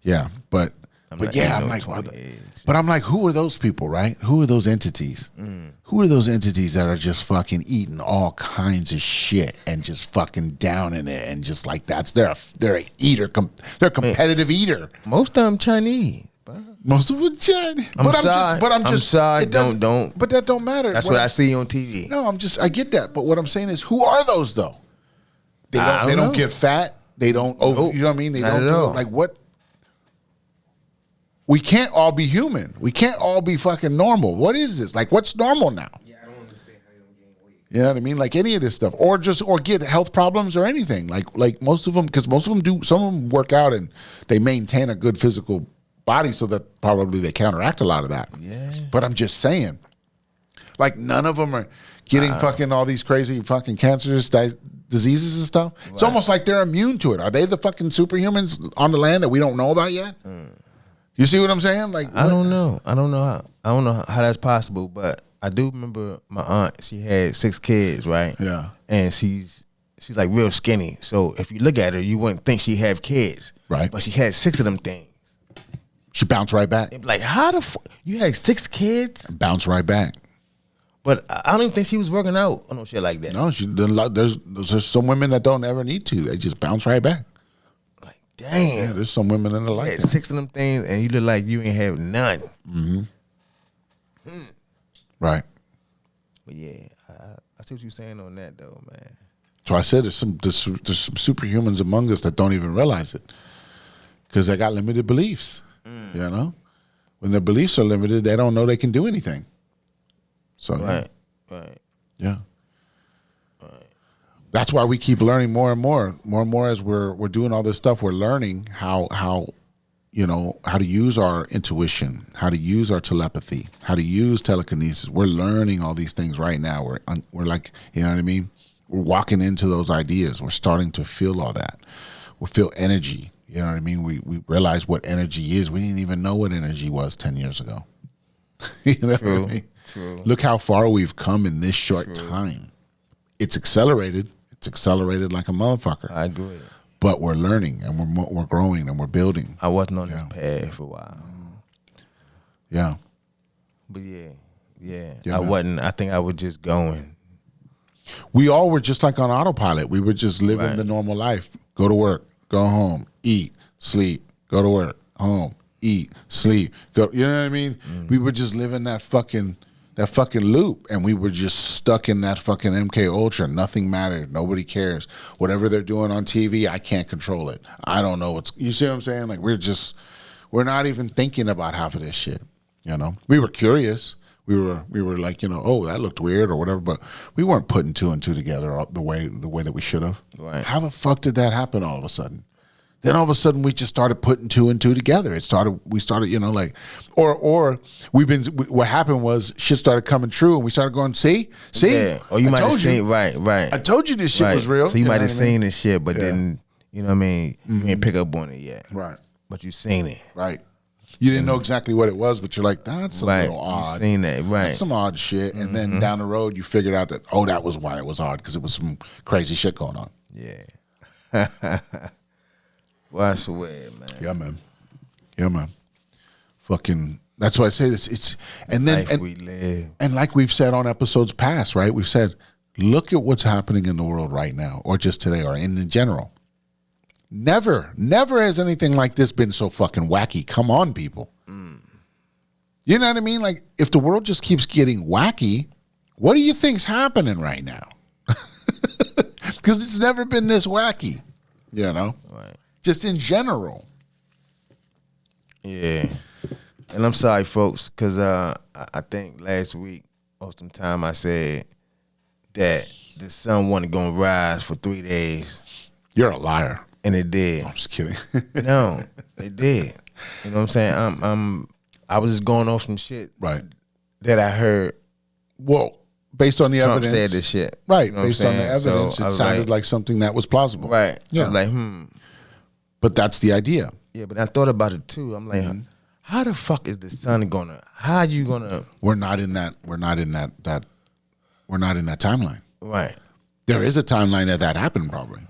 Yeah. But not yeah, eating I'm no like, 20 eggs. but I'm like, who are those people, right? Who are those entities? Who are those entities that are just fucking eating all kinds of shit and just fucking down in it and just like they're a eater, they're a competitive eater. Most of them Chinese. Most of them Chinese. I'm sorry. it doesn't- Don't. But that don't matter. That's what I see on TV. No, I get that. But what I'm saying is, who are those though? They don't know. get fat. They don't over. You know what I mean? They not don't at do all. like what. We can't all be human. We can't all be fucking normal. What is this? Like, what's normal now? Yeah, I don't understand how you don't gain weight. You know what I mean? Like any of this stuff, or get health problems or anything. Like most of them, because most of them do. Some of them work out and they maintain a good physical body, so that probably they counteract a lot of that. Yeah. But I'm just saying, like none of them are getting fucking all these crazy fucking cancerous diseases and stuff. It's almost like they're immune to it. Are they the fucking superhumans on the land that we don't know about yet? You see what I'm saying? Like I don't know. I don't know how that's possible, but I do remember my aunt. She had 6 kids, right? Yeah. And she's like real skinny. So if you look at her, you wouldn't think she have kids, Right. But she had 6 of them things. She bounced right back. They be like, how the fuck you had 6 kids? Bounce right back. But I don't even think she was working out or no shit like that. No, there's some women that don't ever need to. They just bounce right back. Like, Yeah, damn. there's some women in the You like had that. 6 of them things, and you look like you ain't have none. Right. But yeah, I see what you're saying on that though, man. So I said there's some superhumans among us that don't even realize it because they got limited beliefs. You know, when their beliefs are limited, they don't know they can do anything. So Right. yeah. That's why we keep learning more and more as we're doing all this stuff. We're learning how how to use our intuition, how to use our telepathy, how to use telekinesis. We're learning all these things right now. We're like, you know what I mean? We're walking into those ideas. We're starting to feel all that. We feel energy. You know what I mean? We realize what energy is. We didn't even know what energy was 10 years ago. You know what I mean? True. Look how far we've come in this short time. It's accelerated. It's accelerated like a motherfucker. I agree. But we're learning and we're growing and we're building. I wasn't on this path for a while. Yeah. But yeah, Yeah, I man. wasn't. I think I was just going. We all were just like on autopilot. We were just living Right. the normal life. Go to work, go home, eat, sleep, go to work, home, eat, sleep, go. You know what I mean? We were just living that fucking loop, and we were just stuck in that fucking MK Ultra. Nothing mattered. Nobody cares. Whatever they're doing on TV, I can't control it. I don't know what's. You see what I'm saying? Like we're not even thinking about half of this shit. You know, we were curious. We were like, oh, that looked weird or whatever, but we weren't putting 2 and 2 together the way that we should have. Right. How the fuck did that happen all of a sudden? Then all of a sudden we just started putting 2 and 2 together. We started, what happened was shit started coming true and we started going, see? Yeah. Or you I might have told you. seen, right. I told you this shit was real. So you might have know what I mean? seen this shit, but Yeah. then, you know what I mean? You ain't pick up on it yet. Right. But you seen it. Right. You didn't know exactly what it was, but you're like, that's a little You odd. seen that, right? That's some odd shit. And then down the road, you figured out that, that was why it was odd, because it was some crazy shit going on. Yeah. Well, I swear, man. Yeah, man. Fucking, that's why I say this. It's, and then, Life we live. and like we've said on episodes past, right? We've said, look at what's happening in the world right now, or just today, or in general. Never has anything like this been so fucking wacky. Come on, people. You know what I mean? Like, if the world just keeps getting wacky, what do you think's happening right now? Because it's never been this wacky, you know? Right. Just in general. Yeah. And I'm sorry, folks, because I think last week, most of the time, I said that the sun wasn't going to rise for 3 days. You're a liar. And it did. I'm just kidding. No, it did. You know what I'm saying? I was just going off some shit Right. that I heard. Well, based on the Trump evidence. said this shit. Right. You know what I'm Based on the saying? So evidence, I it was sounded like something that was plausible. Right. Yeah. I was like, But that's the idea. Yeah, but I thought about it too. I'm like, how the fuck is the sun gonna? How are you gonna? We're not in that timeline. Right. There is a timeline that happened probably.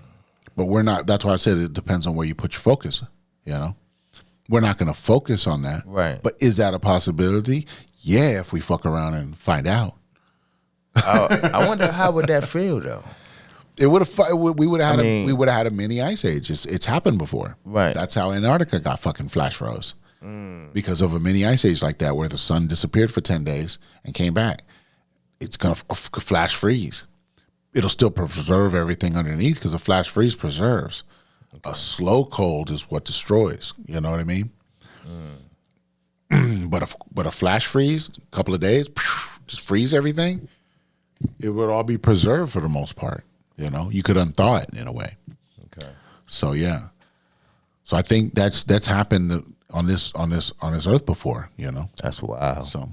But we're not. That's why I said it depends on where you put your focus. You know, we're not going to focus on that. Right. But is that a possibility? Yeah, if we fuck around and find out. I wonder how would that feel though. It would have. We would have had. I mean, we would have had a mini ice age. It's happened before. Right. That's how Antarctica got fucking flash froze because of a mini ice age like that, where the sun disappeared for 10 days and came back. It's gonna flash freeze. It'll still preserve everything underneath because a flash freeze preserves. Okay. A slow cold is what destroys. You know what I mean? But a flash freeze, a couple of days, just freeze everything. It would all be preserved for the most part. You know, you could unthaw it in a way. Okay. So yeah. So I think that's happened on this earth before. You know. That's wild. So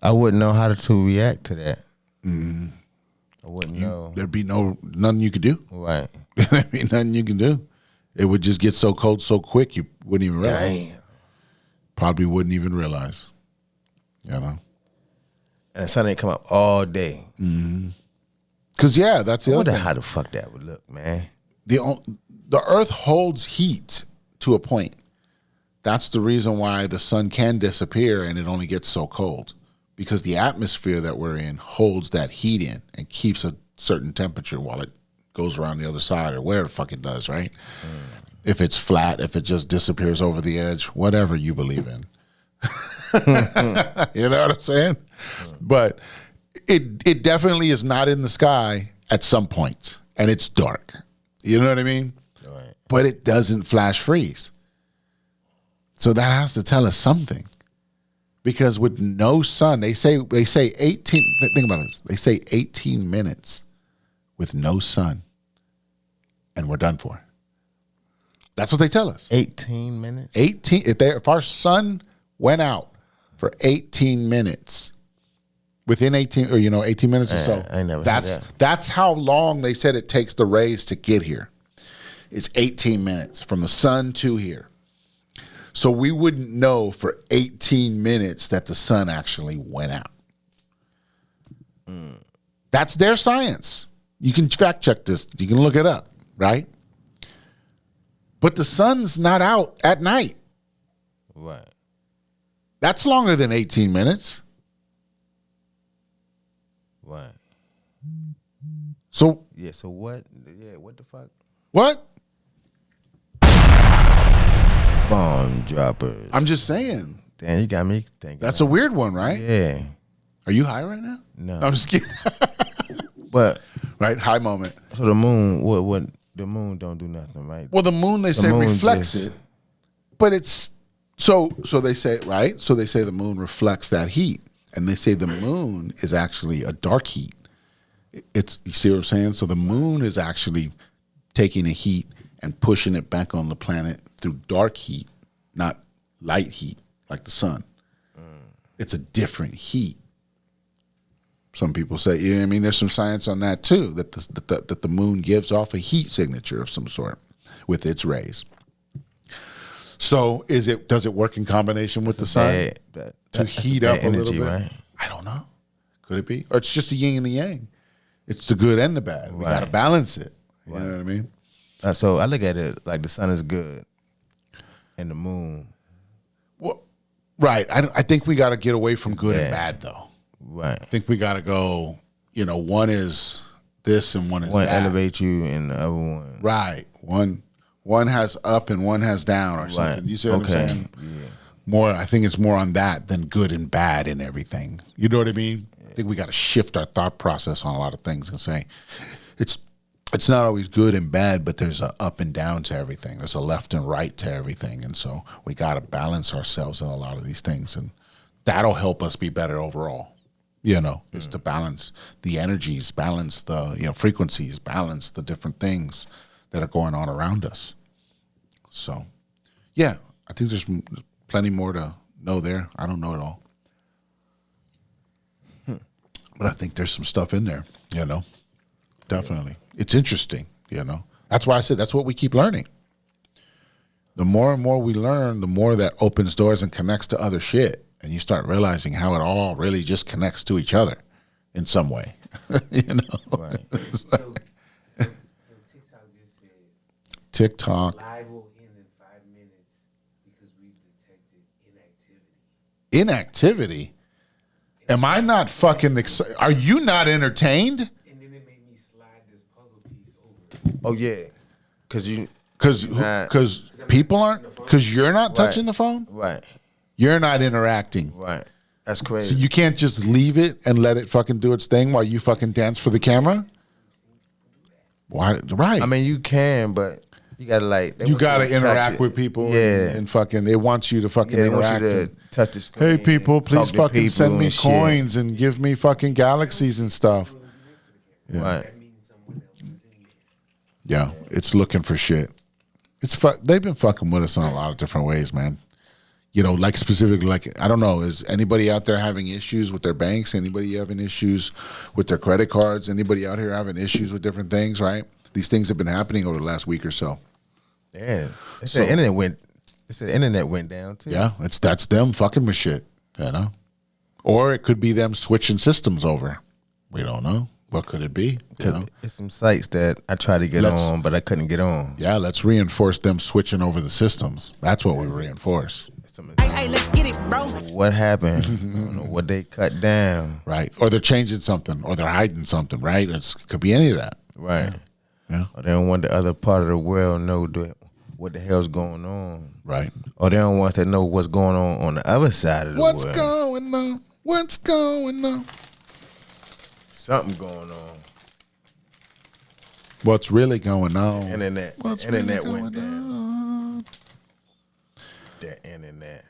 I wouldn't know how to react to that. I wouldn't know. There'd be nothing you could do. Right. There'd be nothing you can do. It would just get so cold so quick you wouldn't even realize. Damn. Probably wouldn't even realize. You know. And the sun ain't come up all day. Because yeah, that's the I other wonder thing. how the fuck that would look, man. The Earth holds heat to a point. That's the reason why the sun can disappear and it only gets so cold. Because the atmosphere that we're in holds that heat in and keeps a certain temperature while it goes around the other side or where the fuck it does, right? If it's flat, if it just disappears over the edge, whatever you believe in. You know what I'm saying? But it definitely is not in the sky at some point, and it's dark. You know what I mean? Right. But it doesn't flash freeze. So that has to tell us something. Because with no sun, they say 18, think about this. They say 18 minutes with no sun and we're done for. That's what they tell us. 18 minutes? 18 if our sun went out for 18 minutes, within 18 or 18 minutes or so. I never heard that. That's how long they said it takes the rays to get here. It's 18 minutes from the sun to here. So we wouldn't know for 18 minutes that the sun actually went out. That's their science. You can fact check this. You can look it up, right? But the sun's not out at night. Right. That's longer than 18 minutes. Right. So Yeah, so what? Yeah, what the fuck? what? Bomb droppers. I'm just saying. Damn, you got me thinking. That's a weird one, right? Yeah. Are you high right now? No. I'm just kidding. But Right? High moment. so the moon, what the moon don't do nothing, right? Well, the moon, they say, moon reflects just- it. But it's so they say, right? So they say the moon reflects that heat. And they say the moon is actually a dark heat. You see what I'm saying? So the moon is actually taking the heat and pushing it back on the planet through dark heat, not light heat like the sun. It's a different heat. Some people say, you know what I mean? There's some science on that too, that the moon gives off a heat signature of some sort with its rays. So does it work in combination with the sun to heat up a little bit? Right? I don't know. Could it be? Or it's just the yin and the yang. It's the good and the bad. We got to balance it. You know what I mean? So I look at it like the sun is good and the moon. Well, right. I think we got to get away from good and bad, though. Right. I think we got to go, one is this and one is One that. elevate you and the other one. Right. One has up and one has down or something. You see what I'm saying? Yeah. I think it's more on that than good and bad in everything. You know what I mean? Yeah. I think we got to shift our thought process on a lot of things and say it's not always good and bad, but there's a up and down to everything. There's a left and right to everything. And so we got to balance ourselves in a lot of these things. And that'll help us be better overall, is to balance the energies, balance the frequencies, balance the different things that are going on around us. So, yeah, I think there's plenty more to know there. I don't know it all. But I think there's some stuff in there, Definitely. It's interesting, That's why I said that's what we keep learning. The more and more we learn, the more that opens doors and connects to other shit. And you start realizing how it all really just connects to each other in some way, Right. TikTok just said TikTok. live will end in 5 minutes because we've detected inactivity. Inactivity? Am I not fucking excited? Are you not entertained? And then it made me slide this puzzle piece over. Oh yeah, because people aren't, because you're not touching the phone. Right. You're not interacting. Right. That's crazy. So you can't just leave it and let it fucking do its thing while you fucking dance for the camera? Why? Right. I mean, you can, but you gotta you gotta interact with people. Yeah. And fucking, they want you to fucking they interact. want you to touch the screen. Hey people, please talk to fucking people send me and shit. coins and give me fucking galaxies and stuff. Right. That means someone else is in there. Yeah, it's looking for shit. They've been fucking with us in a lot of different ways, man. Like specifically, I don't know, is anybody out there having issues with their banks? Anybody having issues with their credit cards? Anybody out here having issues with different things, right? These things have been happening over the last week or so. Yeah. They said the internet went down too. Yeah, that's them fucking with shit, Or it could be them switching systems over. We don't know. What could it be? It's some sites that I tried to get on, but I couldn't get on. Yeah, let's reinforce them switching over the systems. That's what we reinforce. Hey, let's get it, bro. What happened? I don't know what they cut down. Right. Or they're changing something, or they're hiding something, right? It could be any of that. Right. Yeah. Or they don't want the other part of the world know what the hell's going on. Right. Or they don't want to know what's going on the other side of the world. What's going on? What's going on? Something going on. What's really going on? Internet. What's Internet really went going down. on? The internet.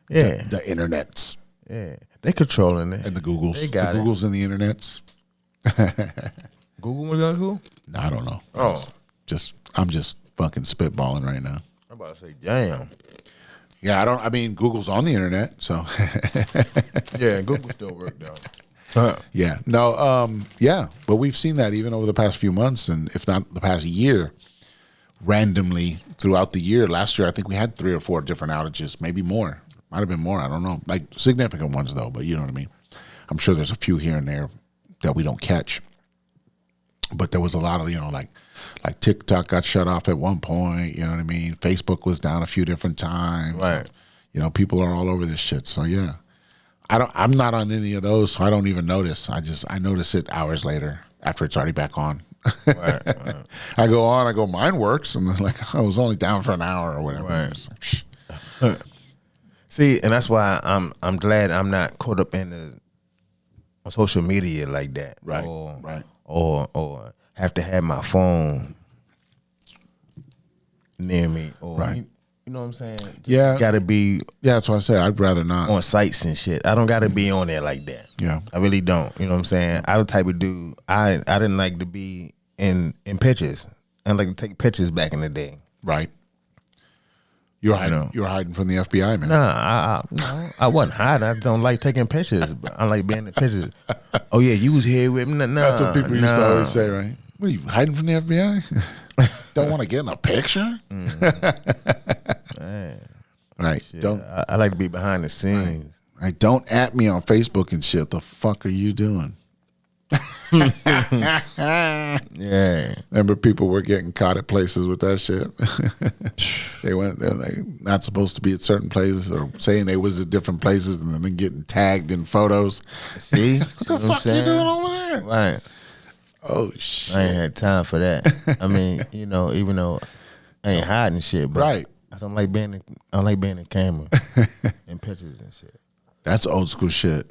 Yeah. The internets. Yeah. They controlling it. And the Googles. They got the it. Googles and the internets. Google was got who? No, I don't know. Oh. I'm just fucking spitballing right now. I'm about to say, damn. Yeah, Google's on the internet, so. Yeah, Google still work though. Yeah. No, yeah. But we've seen that even over the past few months, and if not the past year, randomly throughout the year. Last year, I think we had 3 or 4 different outages, maybe more. Might have been more. I don't know. Like significant ones, though, but you know what I mean? I'm sure there's a few here and there that we don't catch. But there was a lot of, like TikTok got shut off at one point, you know what I mean? Facebook was down a few different times. Right. People are all over this shit. So, yeah. I'm not on any of those, so I don't even notice. I notice it hours later after it's already back on. Right. I go on, mine works, and I was only down for an hour or whatever. Right. See, and that's why I'm glad I'm not caught up on social media like that. Right. Or have to have my phone near me. Or Right. You know what I'm saying? Yeah. Got to be Yeah, that's what I say. I'd rather not. on sites and shit. I don't got to be on there like that. Yeah. I really don't. You know what I'm saying? I'm the type of dude, I didn't like to be in pictures. I didn't like to take pictures back in the day. Right. You're hiding from the FBI, man. Nah, I wasn't hiding. I don't like taking pictures. But I like being in pictures. Oh yeah, you was here with me. Nah, That's what people used to always say, right? What are you hiding from the FBI? Don't want to get in a picture? Right. Shit, Don't I like to be behind the scenes. right. Don't at me on Facebook and shit. The fuck are you doing? Yeah. Remember, people were getting caught at places with that shit. They're like not supposed to be at certain places, or saying they was at different places, and then getting tagged in photos. See? What the fuck you doing over there? Right. Oh shit! I ain't had time for that. I mean, you know, even though I ain't hiding shit, but Right. I don't like being in camera and pictures and shit. That's old school shit.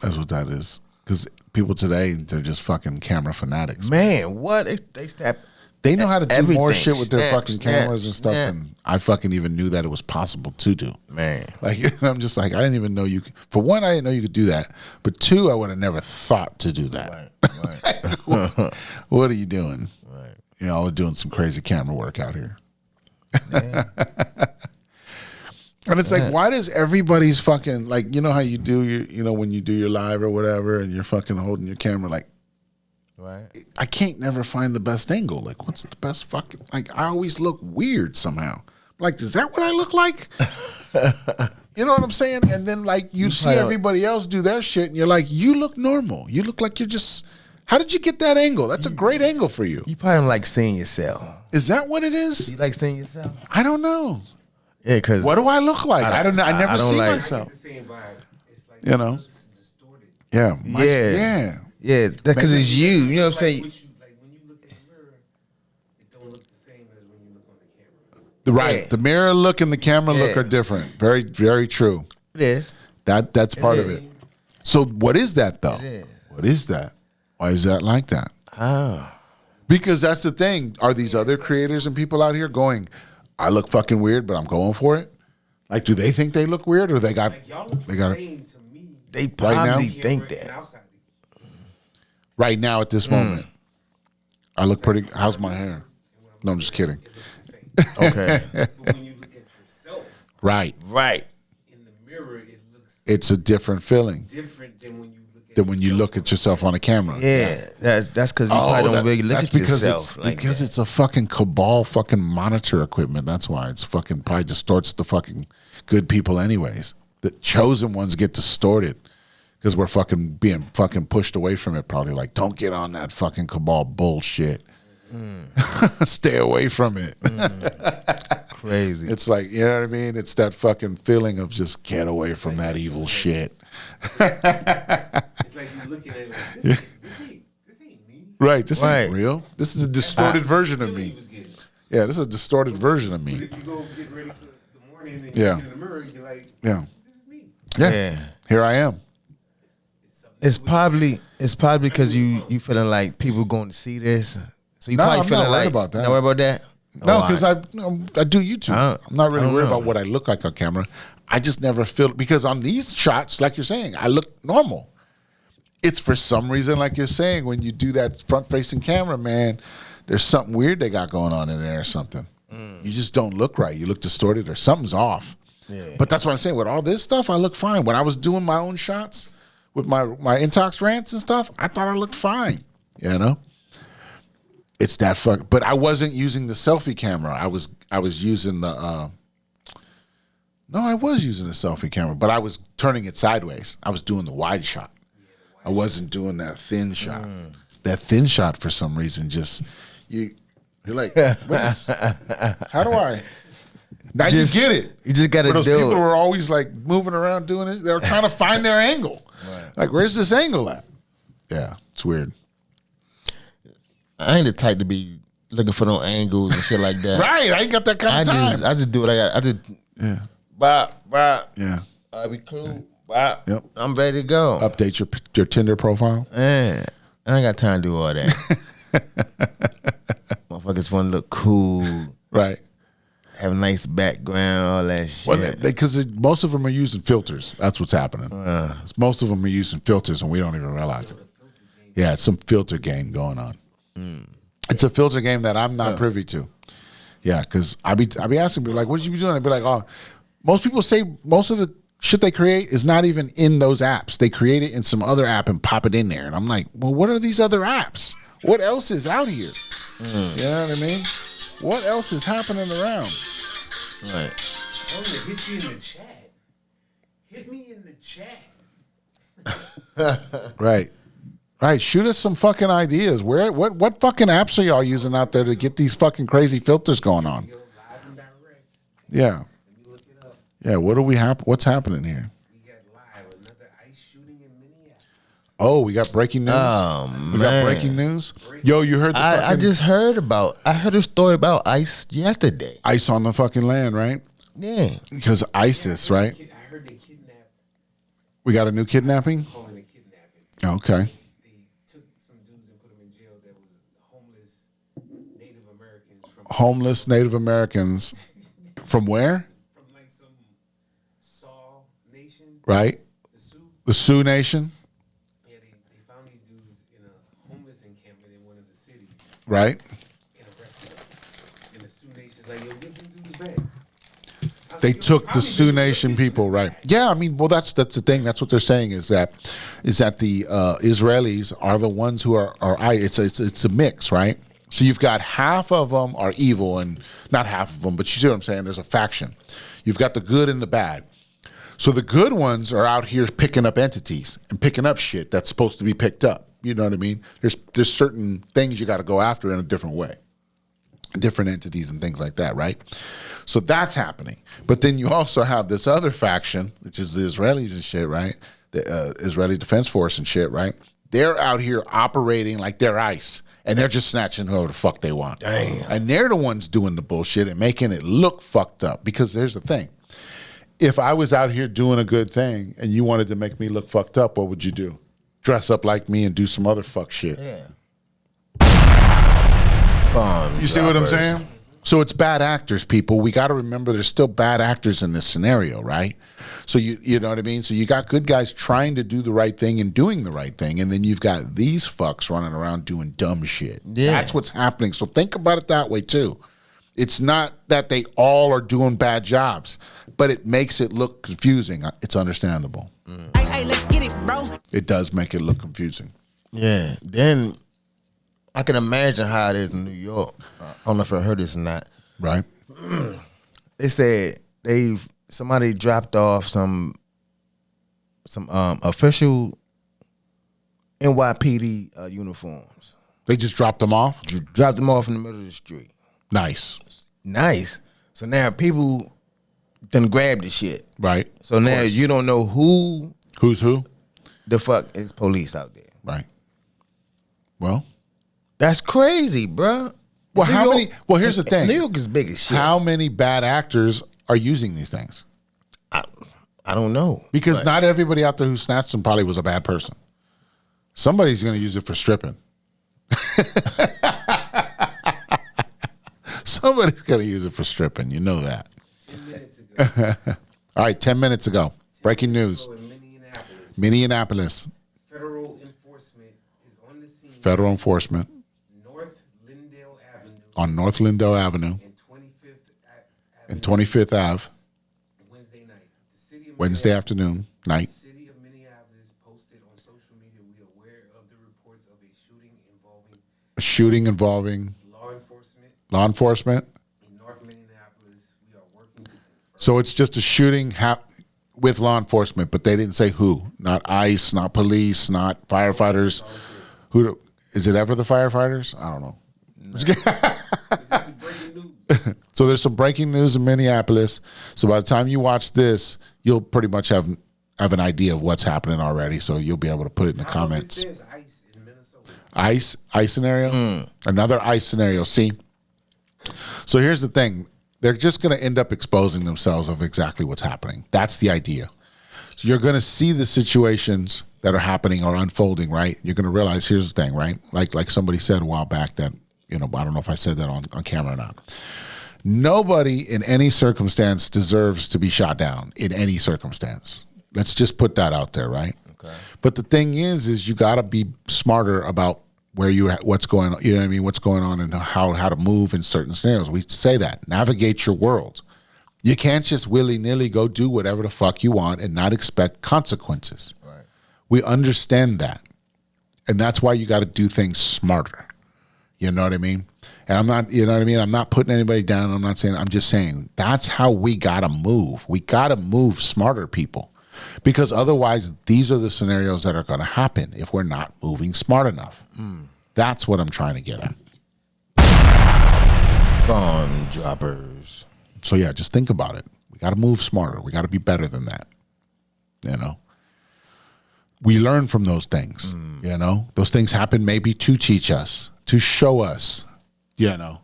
That's what that is. Because people today, they're just fucking camera fanatics. Man, what? They snap. They know how to do more everything. shit with their Snap, fucking snap, cameras and stuff snap. than I fucking even knew that it was possible to do. Man. Like, I'm just like, I didn't even know you could. For one, I didn't know you could do that. But two, I would have never thought to do that. Right. What are you doing? Right. You know, we're doing some crazy camera work out here. And it's like, why does everybody's fucking, like, you know how you do your, you know, when you do your live or whatever and you're fucking holding your camera, like, Right. I can't never find the best angle. Like, what's the best fucking, like, I always look weird somehow. Like, is that what I look like? You know what I'm saying? And then, like, you see everybody else do their shit and you're like, you look normal. You look like you're just, how did you get that angle? That's a great angle for you. You probably don't like seeing yourself. Is that what it is? You like seeing yourself? I don't know. Yeah, because What do I look like? I don't know. I never I don't see like- I myself. get the same vibe. It's like You know? it's distorted. Yeah. Yeah. Yeah. because it's you. You know what I'm saying? Like when you look in the mirror, it don't look the same as when you look on the camera. Right. Yeah. The mirror look and the camera look Yeah. are different. Very, very true. It is. That's part of is. it. So what is that though? It is. What is that? Why is that like that? Oh. Because that's the thing. Are these other creators and people out here going, I look fucking weird, but I'm going for it? Like, do they think they look weird, or they got Like y'all look they the got same to me. They now? probably Camera think and that. outside. right now at this moment? I look pretty. How's my hair? No, I'm just kidding. It looks the same. Okay. But when you look at yourself Right. Right. in the mirror, it looks It's a different feeling different than when you look at than when you look at yourself on a camera. Yeah. That's because you probably don't really look that's at because yourself. It's, because it's a fucking cabal fucking monitor equipment. That's why it's fucking probably distorts the fucking good people anyways. The chosen ones get distorted because we're fucking being fucking pushed away from it probably. Like, don't get on that fucking cabal bullshit. Stay away from it. crazy. It's like, you know what I mean? It's that fucking feeling of just get away from that evil shit. it's like you're looking at it like this ain't me. Right. This ain't Right. real. This is a distorted version of Feeling me. you was getting. Yeah, this is a distorted version of But me. if you go get ready for the morning and Yeah. you look in the mirror, you're like, Yeah. this is me. Yeah. Yeah. Here I am. It's probably because you feeling like people going to see this. So you No, probably I'm feeling not worried like about that. Not worried about that. No, Oh, because I do YouTube. I'm not I really don't worried know. about what I look like on camera. I just never feel, because on these shots, like you're saying, I look normal. It's for some reason, like you're saying, when you do that front-facing camera, man, there's something weird they got going on in there or something. You just don't look right. You look distorted or something's off. Yeah. But that's what I'm saying. With all this stuff, I look fine. When I was doing my own shots with my Intox rants and stuff, I thought I looked fine. You know? It's that fuck. But I wasn't using the selfie camera. I was using the no, I was using the selfie camera, but I was turning it sideways. I was doing the wide shot. I wasn't doing that thin shot. That thin shot, for some reason, just you're like, what is, how do I? Now Just- you get it. You just got to But those do people it. were always like moving around doing it. They were trying to find their angle. Like, where's this angle at? Yeah, it's weird. I ain't the type to be looking for no angles and shit like that. Right, I ain't got that kind of time. I just do what I got. I just bop. Yeah, We cool. Bop. Yep. I'm ready to go. update your Tinder profile. Man, I ain't got time to do all that. Motherfuckers want to look cool, Right. have a nice background, all that shit. Well, because most of them are using filters. That's what's happening. Most of them are using filters, and we don't even realize it. Yeah, it's some filter game going on. It's a filter game that I'm not privy to. Yeah, because I be asking people, like, what you be doing? I'd be like, oh, most people say most of the shit they create is not even in those apps. They create it in some other app and pop it in there. And I'm like, well, what are these other apps? What else is out here? You know what I mean? What else is happening around? Right. to hit you in the chat. Hit me in the chat. Right. Right. Shoot us some fucking ideas. What fucking apps are y'all using out there to get these fucking crazy filters going on? Go live and direct. Yeah. Let me look it up. Yeah. What's happening here? We got live another ICE shooting in Minneapolis. Oh, we got breaking news. We got breaking news. Yo, you heard the I fucking just heard a story about ICE yesterday. ICE on the fucking land, right? Yeah. Because ISIS, right? I heard they kidnapped, We got a new kidnapping. calling it kidnapping. Okay. They took some dudes and put them in jail that was homeless Native Americans Homeless Native Americans from where? from like some Saw Nation, Right. the Sioux. The Sioux Nation. Yeah, they found these dudes in a homeless encampment in one of the cities Right. and arrested them. And the Sioux Nation's like, yo, get them dudes back. They took the Sioux Nation people, right? Yeah, I mean, well, that's the thing. That's what they're saying is that the Israelis are the ones who are it's a mix, right? So you've got half of them are evil, and not half of them, but you see what I'm saying? There's a faction. You've got the good and the bad. So the good ones are out here picking up entities and picking up shit that's supposed to be picked up. You know what I mean? There's certain things you got to go after in a different way. Different entities and things like that, right? So that's happening. But then you also have this other faction, which is the Israelis and shit, right? The Israeli Defense Force and shit, right? They're out here operating like they're ICE, and they're just snatching whoever the fuck they want. Damn. And they're the ones doing the bullshit and making it look fucked up. Because there's the thing. If I was out here doing a good thing and you wanted to make me look fucked up, what would you do? Dress up like me and do some other fuck shit. Yeah. You see what I'm saying? So it's bad actors, people. We got to remember there's still bad actors in this scenario, right? So you know what I mean? So you got good guys trying to do the right thing and doing the right thing, and then you've got these fucks running around doing dumb shit. Yeah. That's what's happening. So think about it that way too. It's not that they all are doing bad jobs, but it makes it look confusing. It's understandable. Hey, let's get it, bro. It does make it look confusing. Yeah. Then I can imagine how it is in New York. I don't know if I heard this or not. Right? They said somebody dropped off some official NYPD uniforms. They just dropped them off? Dropped them off in the middle of the street. Nice. Nice. So now people done grab the shit. Right. So now you don't know who Who's who? the fuck is police out there. Right. Well, That's crazy, bruh. Well, New how York- many? Well, here's the thing. New York is big as shit. How many bad actors are using these things? I don't know. Because But not everybody out there who snatched them probably was a bad person. Somebody's going to use it for stripping. Somebody's going to use it for stripping. You know that. 10 minutes ago, All right, 10 minutes ago. Breaking news. in Minneapolis, Minneapolis, federal enforcement is on the scene. federal enforcement North Lindale Avenue on North Lindell Avenue and 25th and Avenue 25th Ave, Wednesday night. The city of Wednesday Minneapolis- afternoon, night. The city of Minneapolis posted on social media, we are aware of the reports of a shooting involving A shooting involving law enforcement in in North Minneapolis. We are working to confirm. So it's just a shooting with law enforcement, but they didn't say who. Not ICE, not police, not firefighters. Is it ever the firefighters? I don't know. This is breaking news. So there's some breaking news in Minneapolis. So by the time you watch this, you'll pretty much have an idea of what's happening already. So you'll be able to put it in the comments. It says ICE in Minnesota. ICE scenario? Another ICE scenario. See? So here's the thing. They're just going to end up exposing themselves of exactly what's happening. That's the idea. So you're going to see the situations that are happening or unfolding, right? You're going to realize, here's the thing, right? Like somebody said a while back that, I don't know if I said that on camera or not. Nobody in any circumstance deserves to be shot down in any circumstance. Let's just put that out there, right? Okay. But the thing is you got to be smarter about what's going on, what's going on and how to move in certain scenarios. We say that. Navigate your world. You can't just willy-nilly go do whatever the fuck you want and not expect consequences. Right. We understand that. And that's why you got to do things smarter. You know what I mean? And I'm not, you know what I mean? I'm not putting anybody down. I'm not saying, I'm just saying that's how we got to move. We got to move smarter, people, because otherwise these are the scenarios that are going to happen if we're not moving smart enough. That's what I'm trying to get at. Bomb droppers. So yeah, just think about it. We got to move smarter. We got to be better than that. You know, we learn from those things. You know, those things happen maybe to teach us, to show us, you know,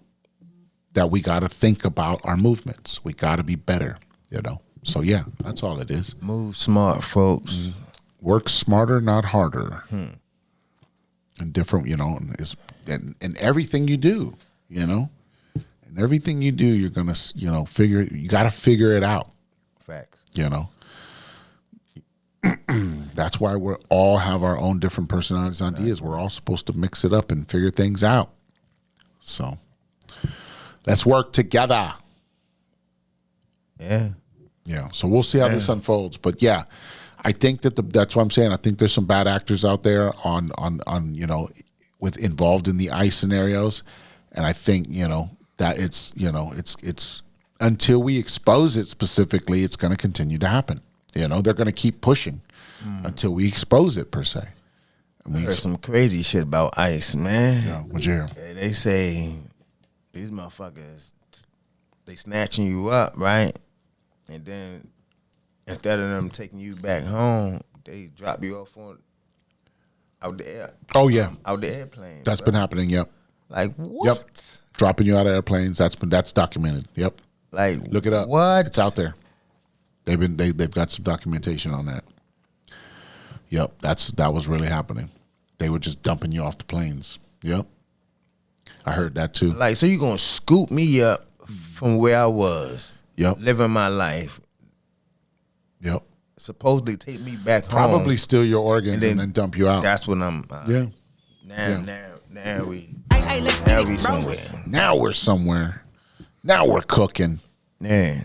that we got to think about our movements. We got to be better, you know. So yeah, that's all it is. Move smart, folks. Work smarter, not harder. And different, you know, and everything you do, you know. And everything you do, you're going to, you know, you got to figure it out. Facts. You know. That's why we all have our own different personalities and ideas. We're all supposed to mix it up and figure things out. So let's work together. Yeah. Yeah. So we'll see how this unfolds. But yeah, I think that's what I'm saying. I think there's some bad actors out there on you know, with involved in the ICE scenarios. And I think, you know, that it's, you know, it's until we expose it specifically, it's going to continue to happen. You know, they're going to keep pushing until we expose it, per se. And I heard some crazy shit about ICE, man. Yeah, what'd you hear? They say these motherfuckers, they snatching you up, right? And then instead of them taking you back home, they drop you off out the air. Oh yeah, out the airplane. That's been happening. Yep. Like what? Yep. Dropping you out of airplanes. That's documented. Yep. Like look it up. What? It's out there. They've got some documentation on that. Yep, that was really happening. They were just dumping you off the planes. Yep, I heard that too. Like, so you gonna scoop me up from where I was? Yep, living my life. Yep, supposedly take me back home. Probably steal your organs and then dump you out. That's what I'm. Now we somewhere. Now we're somewhere. Now we're cooking. Yeah.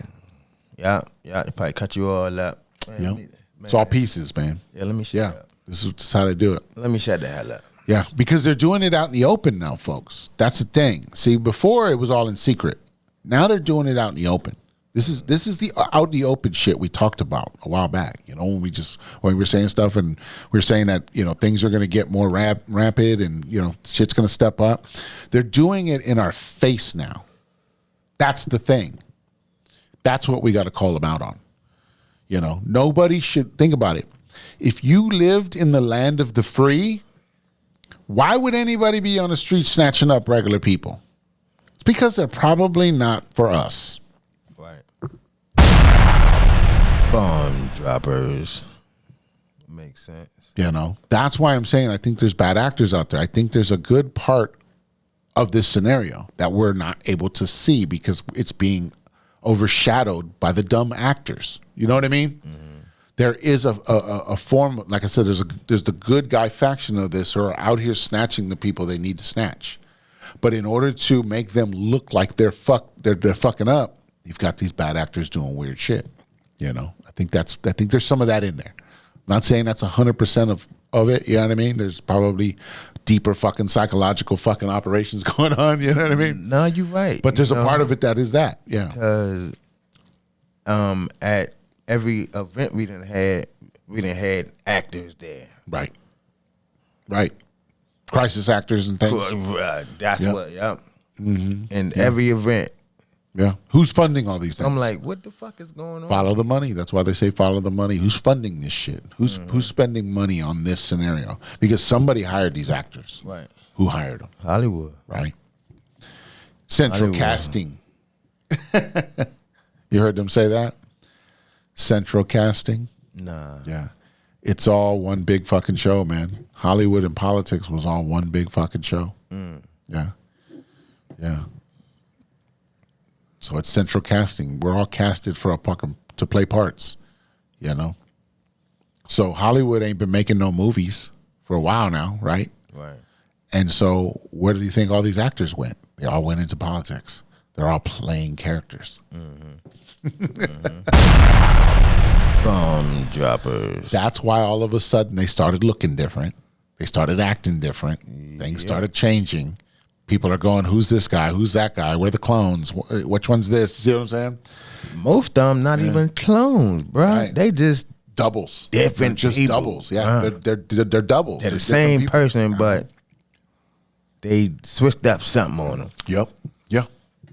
Yeah, they probably cut you all up. Yeah, it's all pieces, man. Yeah, let me shut up. This is how they do it. Let me shut the hell up. Yeah, because they're doing it out in the open now, folks. That's the thing. See, before it was all in secret. Now they're doing it out in the open. This is the out in the open shit we talked about a while back. You know, when we were saying stuff and we were saying that, you know, things are going to get more rapid and, you know, shit's going to step up. They're doing it in our face now. That's the thing. That's what we got to call them out on. You know, nobody should think about it. If you lived in the land of the free, why would anybody be on the street snatching up regular people? It's because they're probably not for us. Right. Bomb droppers. Makes sense. You know, that's why I'm saying I think there's bad actors out there. I think there's a good part of this scenario that we're not able to see because it's being overshadowed by the dumb actors. You know what I mean? Mm-hmm. There is a form, like I said, there's the good guy faction of this who are out here snatching the people they need to snatch. But in order to make them look like they're fucking up, you've got these bad actors doing weird shit. You know, I think there's some of that in there. I'm not saying that's 100% of it. You know what I mean? There's probably deeper fucking psychological fucking operations going on. You know what I mean? No, you're right. But there's a part of it that is that. Yeah. Because at every event we done had actors there. Right. Crisis actors and things. That's what. Yep. Mm-hmm. And every event. Yeah. Who's funding all these things? I'm like, what the fuck is going on? Follow the money. That's why they say follow the money. Who's funding this shit? Who's spending money on this scenario? Because somebody hired these actors. Right. Who hired them? Hollywood. Right. Central casting. You heard them say that? Central casting? Nah. Yeah. It's all one big fucking show, man. Hollywood and politics was all one big fucking show. Yeah. Yeah. So it's central casting. We're all casted for to play parts, you know. So Hollywood ain't been making no movies for a while now, right? Right. And so where do you think all these actors went? They all went into politics. They're all playing characters. Bomb droppers. That's why all of a sudden they started looking different. They started acting different. Things started changing People are going, who's this guy? Who's that guy? Where are the clones? Which one's this? You see what I'm saying? Most of them not even clones, bro. Right. They just Doubles. different Just people, doubles. Yeah, they're doubles. They're the different same people. person, but they switched up something on them. Yep. Yeah.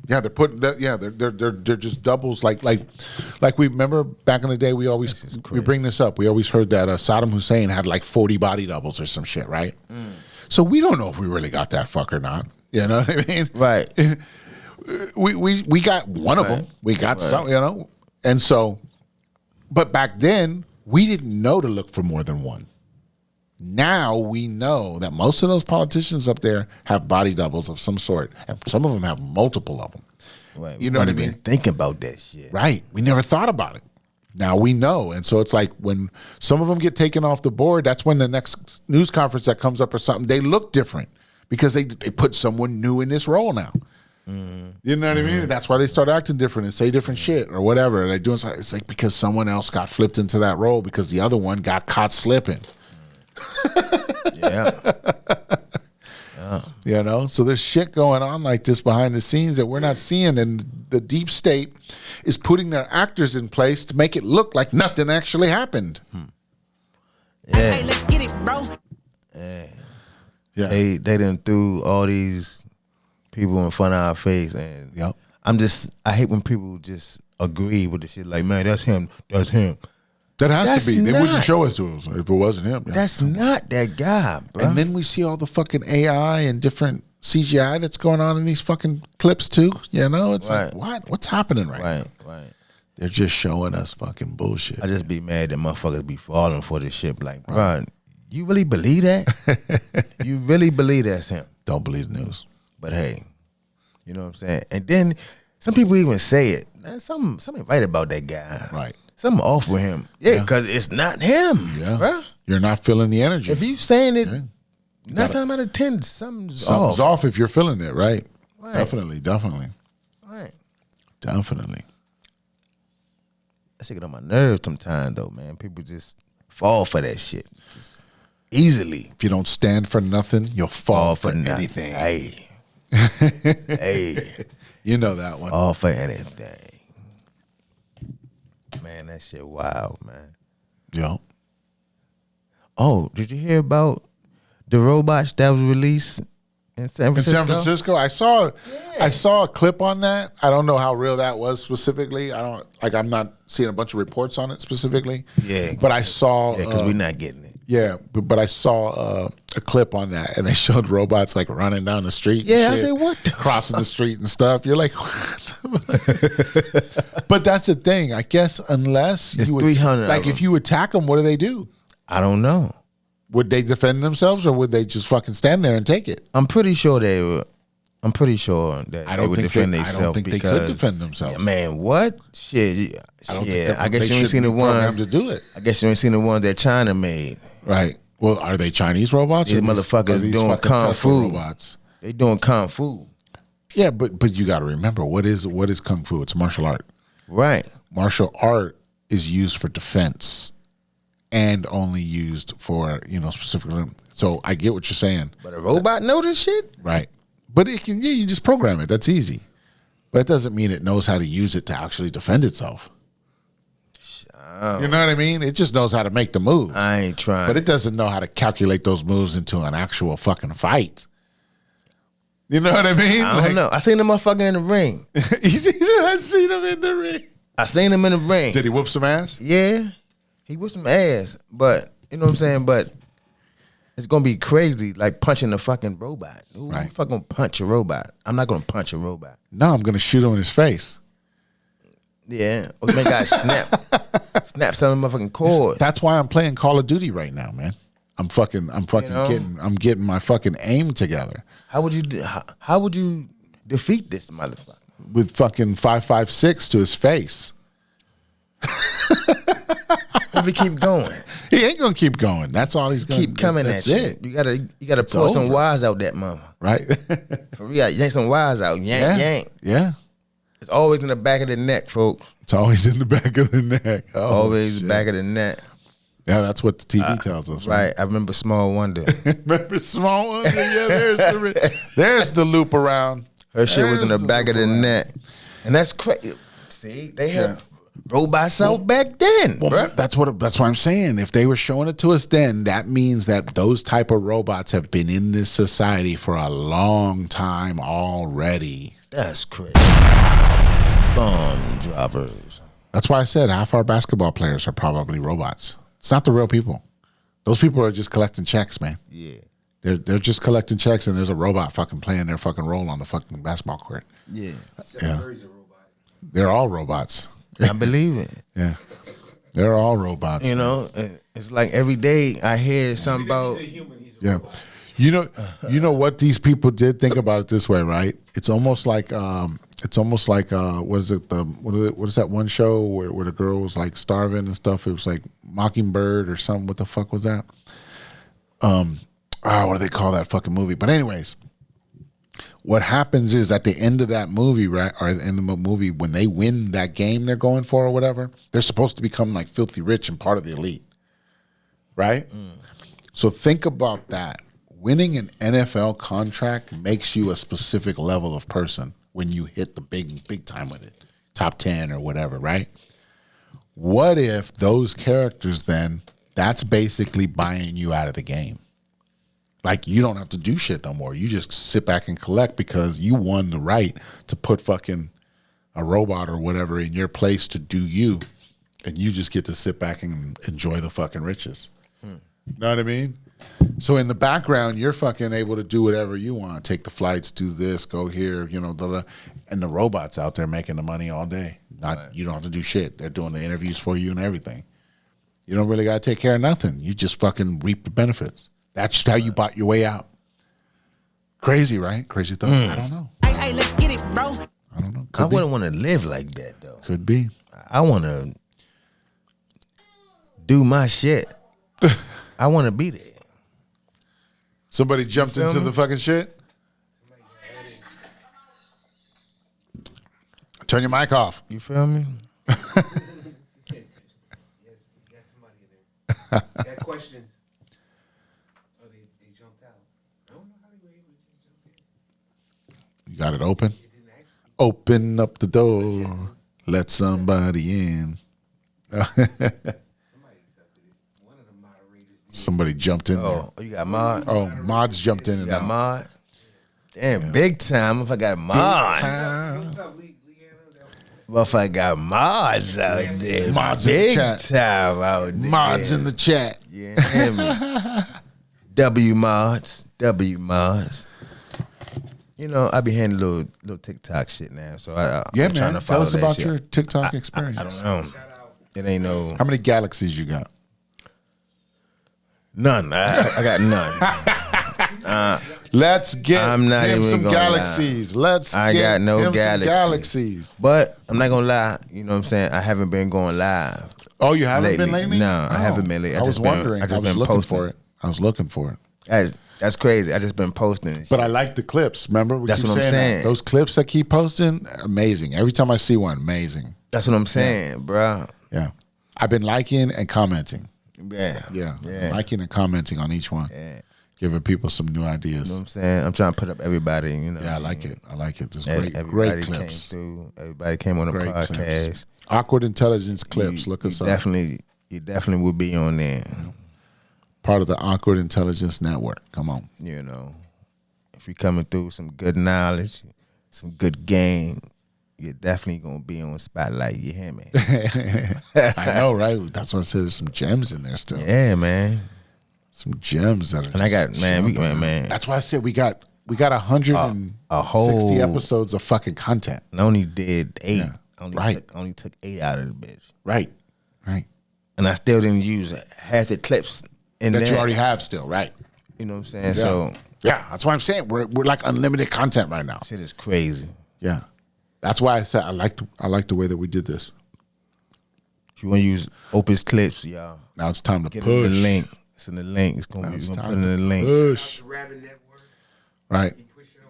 Yeah, they're putting that. Yeah, they're just doubles. Like we remember back in the day. We bring this up. We always heard that Saddam Hussein had like 40 body doubles or some shit, right? So we don't know if we really got that fuck or not. You know what I mean? Right. We got one of them. We got some. You know, and so, but back then we didn't know to look for more than one. Now we know that most of those politicians up there have body doubles of some sort, and some of them have multiple of them. Right. You know what I mean? Thinking about that shit. Right. We never thought about it. Now we know. And so it's like when some of them get taken off the board, that's when the next news conference that comes up or something, they look different because they put someone new in this role now. You know what I mean? That's why they start acting different and say different shit or whatever. They're doing something. It's like because someone else got flipped into that role because the other one got caught slipping. Yeah. You know, so there's shit going on like this behind the scenes that we're not seeing, and the deep state is putting their actors in place to make it look like nothing actually happened. Hey, let's get it, bro. Yeah. They done threw all these people in front of our face, and Yep. I hate when people just agree with the shit like, man, that's him. That has That's to be. They wouldn't not- show it to us if it wasn't him. Yeah. That's not that guy, bro. And then we see all the fucking AI and different CGI that's going on in these fucking clips too. You know, it's like, what? What's happening right now? Right. They're just showing us fucking bullshit. I just be mad that motherfuckers be falling for this shit. Like, bro, you really believe that? You really believe that's him? Don't believe the news. But hey, you know what I'm saying? And then some people even say it. Man, something right about that guy. Right. Something off with him. Yeah, because it's not him. Yeah. Bruh. You're not feeling the energy. If you saying it, Yeah. 9 times out of 10, something's Something's off. off if you're feeling it, right? Right. Definitely. Right. Definitely. That shit get on my nerves sometimes, though, man. People just fall for that shit. Just easily If you don't stand for nothing, you'll fall for nothing. anything. Hey. Hey. You know that one. All for anything. Man, that shit wild, man. Yo. Oh, did you hear about the robots that was released in San In Francisco? San Francisco, I saw a clip on that. I don't know how real that was specifically. I'm not seeing a bunch of reports on it specifically. Yeah. But I saw Yeah, because we're not getting it. Yeah, but I saw a clip on that, and they showed robots like running down the street. Yeah, and I shit, said, what the crossing the street and stuff. You're like, what? But that's the thing. I guess unless There's you 300 like of if them. you attack them, what do they do? I don't know. Would they defend themselves, or would they just fucking stand there and take it? I'm pretty sure they were. I'm pretty sure that I they don't would think defend I themselves. don't think they could defend themselves. Yeah, man, what? Shit. I don't yeah, think I guess they you ain't should seen be the programmed one. to do it. I guess you ain't seen the ones that China made. Right. Well, are they Chinese robots? These or motherfuckers are these doing fucking kung Tesla fu. robots? They doing kung fu. Yeah, but you got to remember what is kung fu? It's a martial art. Right. Martial art is used for defense and only used for specifically. So I get what you're saying, But a robot know this shit? right? But it can. Yeah, you just program it. That's easy. But it doesn't mean it knows how to use it to actually defend itself. You know what I mean? It just knows how to make the moves. I ain't trying. But it doesn't know how to calculate those moves into an actual fucking fight. You know what I mean? I don't know. I seen the motherfucker in the ring. He said, I seen him in the ring. I seen him in the ring. Did he whoop some ass? Yeah. He whipped some ass. But, you know what I'm saying? But it's going to be crazy, like punching a fucking robot. Who Right. the fuck going to punch a robot? I'm not going to punch a robot. No, I'm going to shoot him in his face. Yeah. Or man got snap some motherfucking cord. That's why I'm playing Call of Duty right now, man. I'm fucking know? getting my fucking aim together How would you defeat this motherfucker? with fucking 5.56 to his face. If he keep going, He ain't gonna keep going. That's all he's gonna keep coming that's at it. you. You gotta pull some over. wires out that mother. Right? For real, yank some wires out. Yank. Yeah. It's always in the back of the neck, folks. It's always in the back of the neck. Oh, Always shit. back of the neck. Yeah, that's what the TV tells us, Right. I remember Small Wonder. Remember Small Wonder? Yeah, there's the loop around. Her shit was in the There's back of the loop around. neck. And that's crazy. See, they had robots out back then, Well, bruh. that's what I'm saying. If they were showing it to us then, that means that those type of robots have been in this society for a long time already. That's crazy. Bomb droppers. That's why I said half our basketball players are probably robots. It's not the real people. Those people are just collecting checks, man. Yeah. They're just collecting checks, and there's a robot fucking playing their fucking role on the fucking basketball court. Yeah. Yeah. Curry's a robot. They're all robots. I believe it. Yeah. They're all robots. You know, it's like every day I hear something about. He's a human. He's a Yeah. robot. You know what these people did? Think about it this way, right? It's almost like what is it, what is that one show where the girl was like starving and stuff? It was like Mockingbird or something. What the fuck was that? What do they call that fucking movie? But anyways, what happens is at the end of that movie, right, or at the end of the movie, when they win that game they're going for or whatever, they're supposed to become like filthy rich and part of the elite, right? So think about that. Winning an NFL contract makes you a specific level of person when you hit the big time with it, top 10 or whatever, right? What if those characters then, that's basically buying you out of the game? Like, you don't have to do shit no more. You just sit back and collect because you won the right to put fucking a robot or whatever in your place to do you. And you just get to sit back and enjoy the fucking riches. You know what I mean? So in the background, you're fucking able to do whatever you want. Take the flights, do this, go here, you know, and the robot's out there making the money all day. You don't have to do shit. They're doing the interviews for you and everything. You don't really got to take care of nothing. You just fucking reap the benefits. That's just how you bought your way out. Crazy, right? Crazy thought. I don't know. Hey, let's get it, bro. I don't know. I wouldn't want to live like that though. Could be. I want to do my shit. I want to be there. Somebody jumped into the fucking shit. Turn your mic off. You feel me? Yes, you got somebody in there. Got questions. Oh, they jumped out. I don't know how they were able to jump in. You got it open? They didn't ask me. Open up the door. Let somebody in. Somebody accepted it. One of the moderators did. Somebody jumped in there. Oh, you got mod? Oh, mods jumped in You and got out. mod? Damn, big time if I got mods. What's up, Leanna? Well, if I got mods out there. Mods in the big chat. time out there. Mods in the chat. Yeah, hear me? W mods. You know, I be handling little TikTok shit now, so I'm Yeah, trying man. to Tell follow us that about shit. your TikTok experience. I don't know. It ain't no How many galaxies you got? none. I got none. Let's get I'm not him even some gonna galaxies. Let's I get got no him some galaxies. galaxies. But I'm not gonna lie. You know what I'm saying? I haven't been going live. Oh, you haven't been lately? No, I haven't been lately. I was wondering. I just been looking posting for it. I was looking for it. That's crazy. I just been posting. And shit. But I like the clips. Remember? We That's keep what I'm that. saying. Those clips I keep posting, amazing. Every time I see one, amazing. That's what I'm saying, bro. Yeah. I've been liking and commenting. Yeah, Yeah. yeah. Liking and commenting on each one. Yeah. Giving people some new ideas. You know what I'm saying? I'm trying to put up everybody. You know. Yeah, I like it. I like it. There's Everybody great clips. came through. Everybody came on the Great podcast. clips. Awkward Intelligence clips. Look us up. You definitely will be on there. Part of the Awkward Intelligence Network. Come on. You know, if you're coming through some good knowledge, some good game, you're definitely gonna be on spotlight. You hear me? I know, right? That's why I said there's some gems in there still. Yeah, man. Some gems that are. And I got just man, showing up. That's why I said we got 160 whole episodes of fucking content. I only did 8. Yeah, right. Only took 8 out of the bitch, Right. and I still didn't use half the clips in That there. you already have still, right? You know what I'm saying? Yeah. So Yeah, that's why I'm saying we're like unlimited content right now. shit is crazy. Yeah, that's why I said I like the way that we did this. If you want to use Opus clips, y'all, Now it's time to get push. in the link. It's in the link. It's gonna Now be. it's We're gonna time put it in the link. Push. Rabbit Network. Right.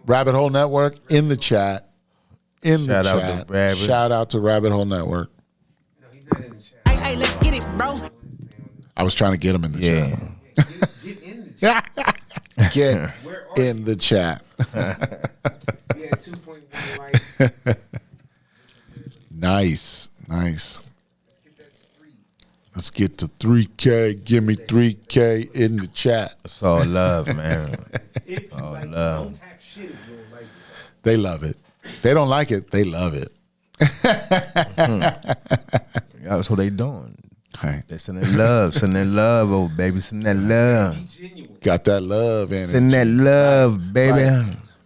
Rabbit Hole Network in the chat. Shout out to Rabbit. Shout out to Rabbit Hole Network. No, he's not in the chat. Hey, let's get it, bro. I was trying to get him in the Yeah. Get in the chat. chat. Get Where are in the chat. We had 2.1 likes. Nice. Let's get that to 3. Let's get to 3K. Give me 3K in the chat. It's all love, man. If you like it, love. don't tap shit if you don't like it. They love it. They don't like it. They love it. That's what they doing. Right. They sending love, oh baby, send that love. Be genuine. Got that love in Send it. that love, baby.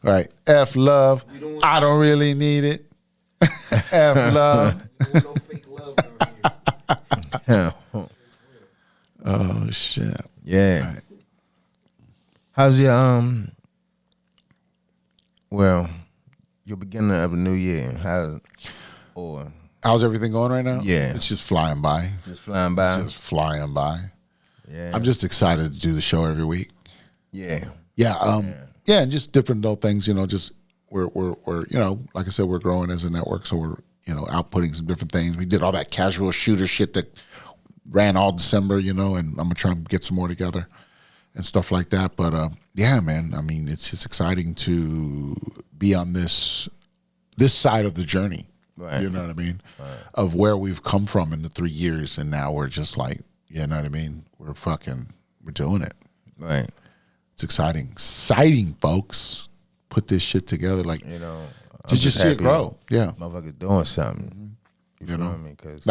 Right. F love. I don't really need it. F love. You don't want no fake love around here. Oh shit. Yeah. Right. How's your well, your beginning of a new year? How's everything going right now? Yeah. It's just flying by. Just flying by? It's just flying by. Yeah. I'm just excited to do the show every week. Yeah. Yeah. Yeah, and just different little things, just we're like I said, we're growing as a network, so we're, outputting some different things. We did all that casual shooter shit that ran all December, and I'm gonna try and get some more together and stuff like that. But yeah, man, I mean, it's just exciting to be on this side of the journey. Right. You know what I mean? Right. Of where we've come from in the 3 years, and now we're just like, you know what I mean? We're doing it. Right. It's exciting, folks. Put this shit together, like to just see it grow. Yeah, motherfuckers doing something. You feel me? Because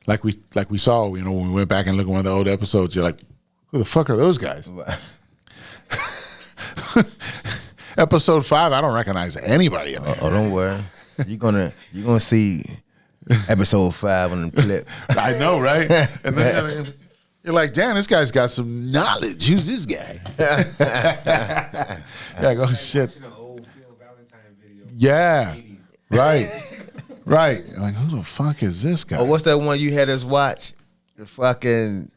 like we saw, when we went back and looked at one of the old episodes, you're like, who the fuck are those guys? Episode 5, I don't recognize anybody in there. Oh, don't worry. You're gonna see episode 5 on the clip. I know, right? And then you're like, damn, this guy's got some knowledge. Who's this guy? Yeah, go shit. Watching an old Phil Valentine video. Yeah, 80s. right. You're like, who the fuck is this guy? Oh, what's that one you had us watch? The fucking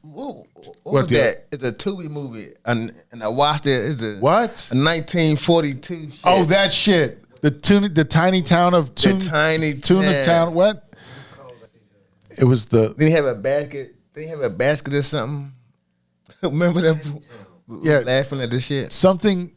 what was that? It's a Tubi movie, and I watched it. It's a What? A 1942. Shit. Oh, that shit. The tiny town of Tuna Town. What? It was the Didn't he have a basket? Didn't he have a basket or something? Remember that? Yeah. Laughing at this shit. something.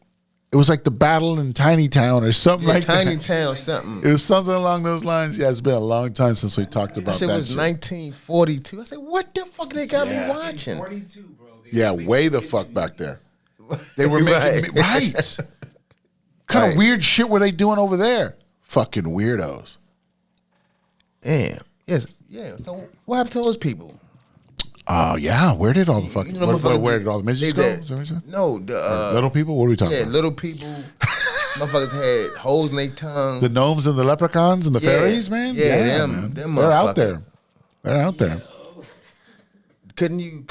It was like the battle in Tiny Town or something like Tiny that. Town something. It was something along those lines. Yeah, it's been a long time since we talked about That shit that was shit. 1942. I said, what the fuck they got me watching? 42, bro. Yeah, way the fuck back there. They were making right. Kind of Right. weird shit were they doing over there? Fucking weirdos. Damn. Yes. Yeah. So what happened to those people? Oh yeah, where did all the fucking where did all the midgets go? Is that what you said? No, the Little people? What are we talking yeah, about? little people. Motherfuckers had holes in their tongue. The gnomes and the leprechauns and the fairies, man. Yeah, them man. them They're out motherfuckers. there. They're out there. Couldn't you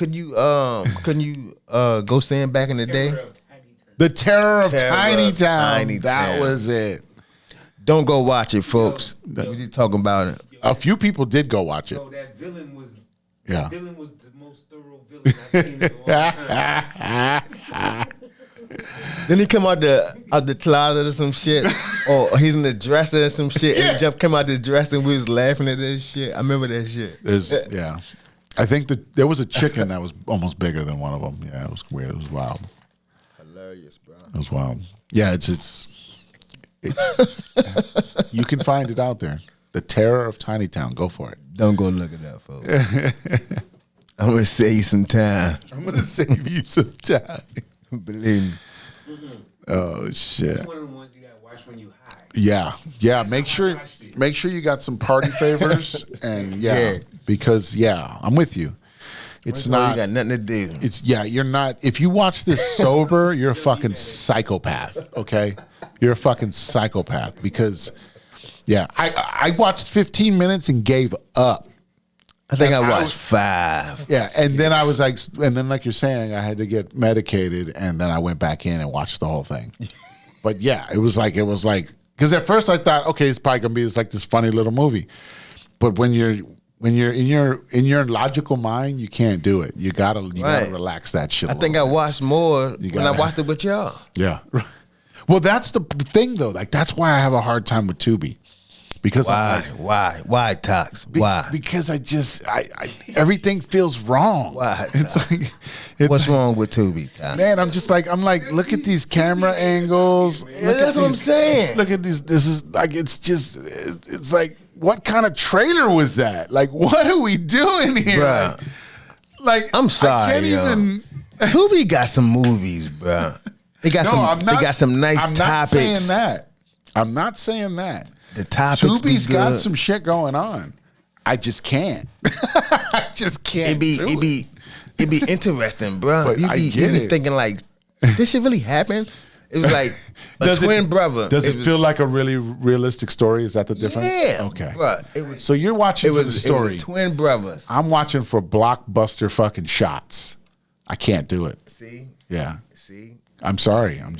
go see him back in the day? The Terror of Terror Tiny of Town. Tiny That Town. was it. Don't go watch it, folks. We just talking about it. A few people did go watch it. Bro, that villain was Yeah. the most thorough villain I've seen in a long time. Then he come out the closet or some shit, or he's in the dresser or some shit, and he just come out the dresser and we was laughing at that shit. I remember that shit. Yeah. I think that there was a chicken that was almost bigger than one of them. Yeah, it was weird. It was wild. Hilarious, bro. It was wild. Yeah, it's you can find it out there. The Terror of Tiny Town. Go for it. Don't go look it up, folks. I'm gonna save you some time. I'm gonna save you some time. Believe me. Oh shit. It's one of the ones you gotta watch when you high. Yeah. Make sure you got some party favors and Yeah. because I'm with you. It's No, not you got nothing to do. you're not if you watch this sober, you're a fucking psychopath, okay? You're a fucking psychopath because I watched 15 minutes and gave up. I think I watched 5. Yeah, and then I was like, like you're saying, I had to get medicated, and then I went back in and watched the whole thing. But yeah, it was like, because at first I thought, okay, it's probably gonna be like this funny little movie, but when you're in your logical mind, you can't do it. You gotta relax that shit. I think I watched more when I watched it with y'all. Yeah. Well, that's the thing though. Like that's why I have a hard time with Tubi, because I'm like, why Tox? Why? Because I everything feels wrong. Why, It's Tox? like What's wrong with Tubi, Tox? man, I'm like, look at these camera angles. Look at that's what I'm these- saying. Look at these. This is like it's like, what kind of trailer was that? Like, what are we doing here? Bruh. Like, I'm sorry, I can't yo. even. Tubi got some movies, bro. They got they got some nice I'm topics. not saying that. I'm not saying that. The topics be Tubi's got good. some shit going on. I just can't. I just can't. It be interesting, bro. But You I be get it. thinking like, this shit really happened? It was like a twin brother. Does it was- feel like a really realistic story? Is that the difference? Yeah. Okay. Bro, it was. So you're watching It for the was story. twin brothers. I'm watching for blockbuster fucking shots. I can't do it. See, Yeah. see. I'm sorry. I'm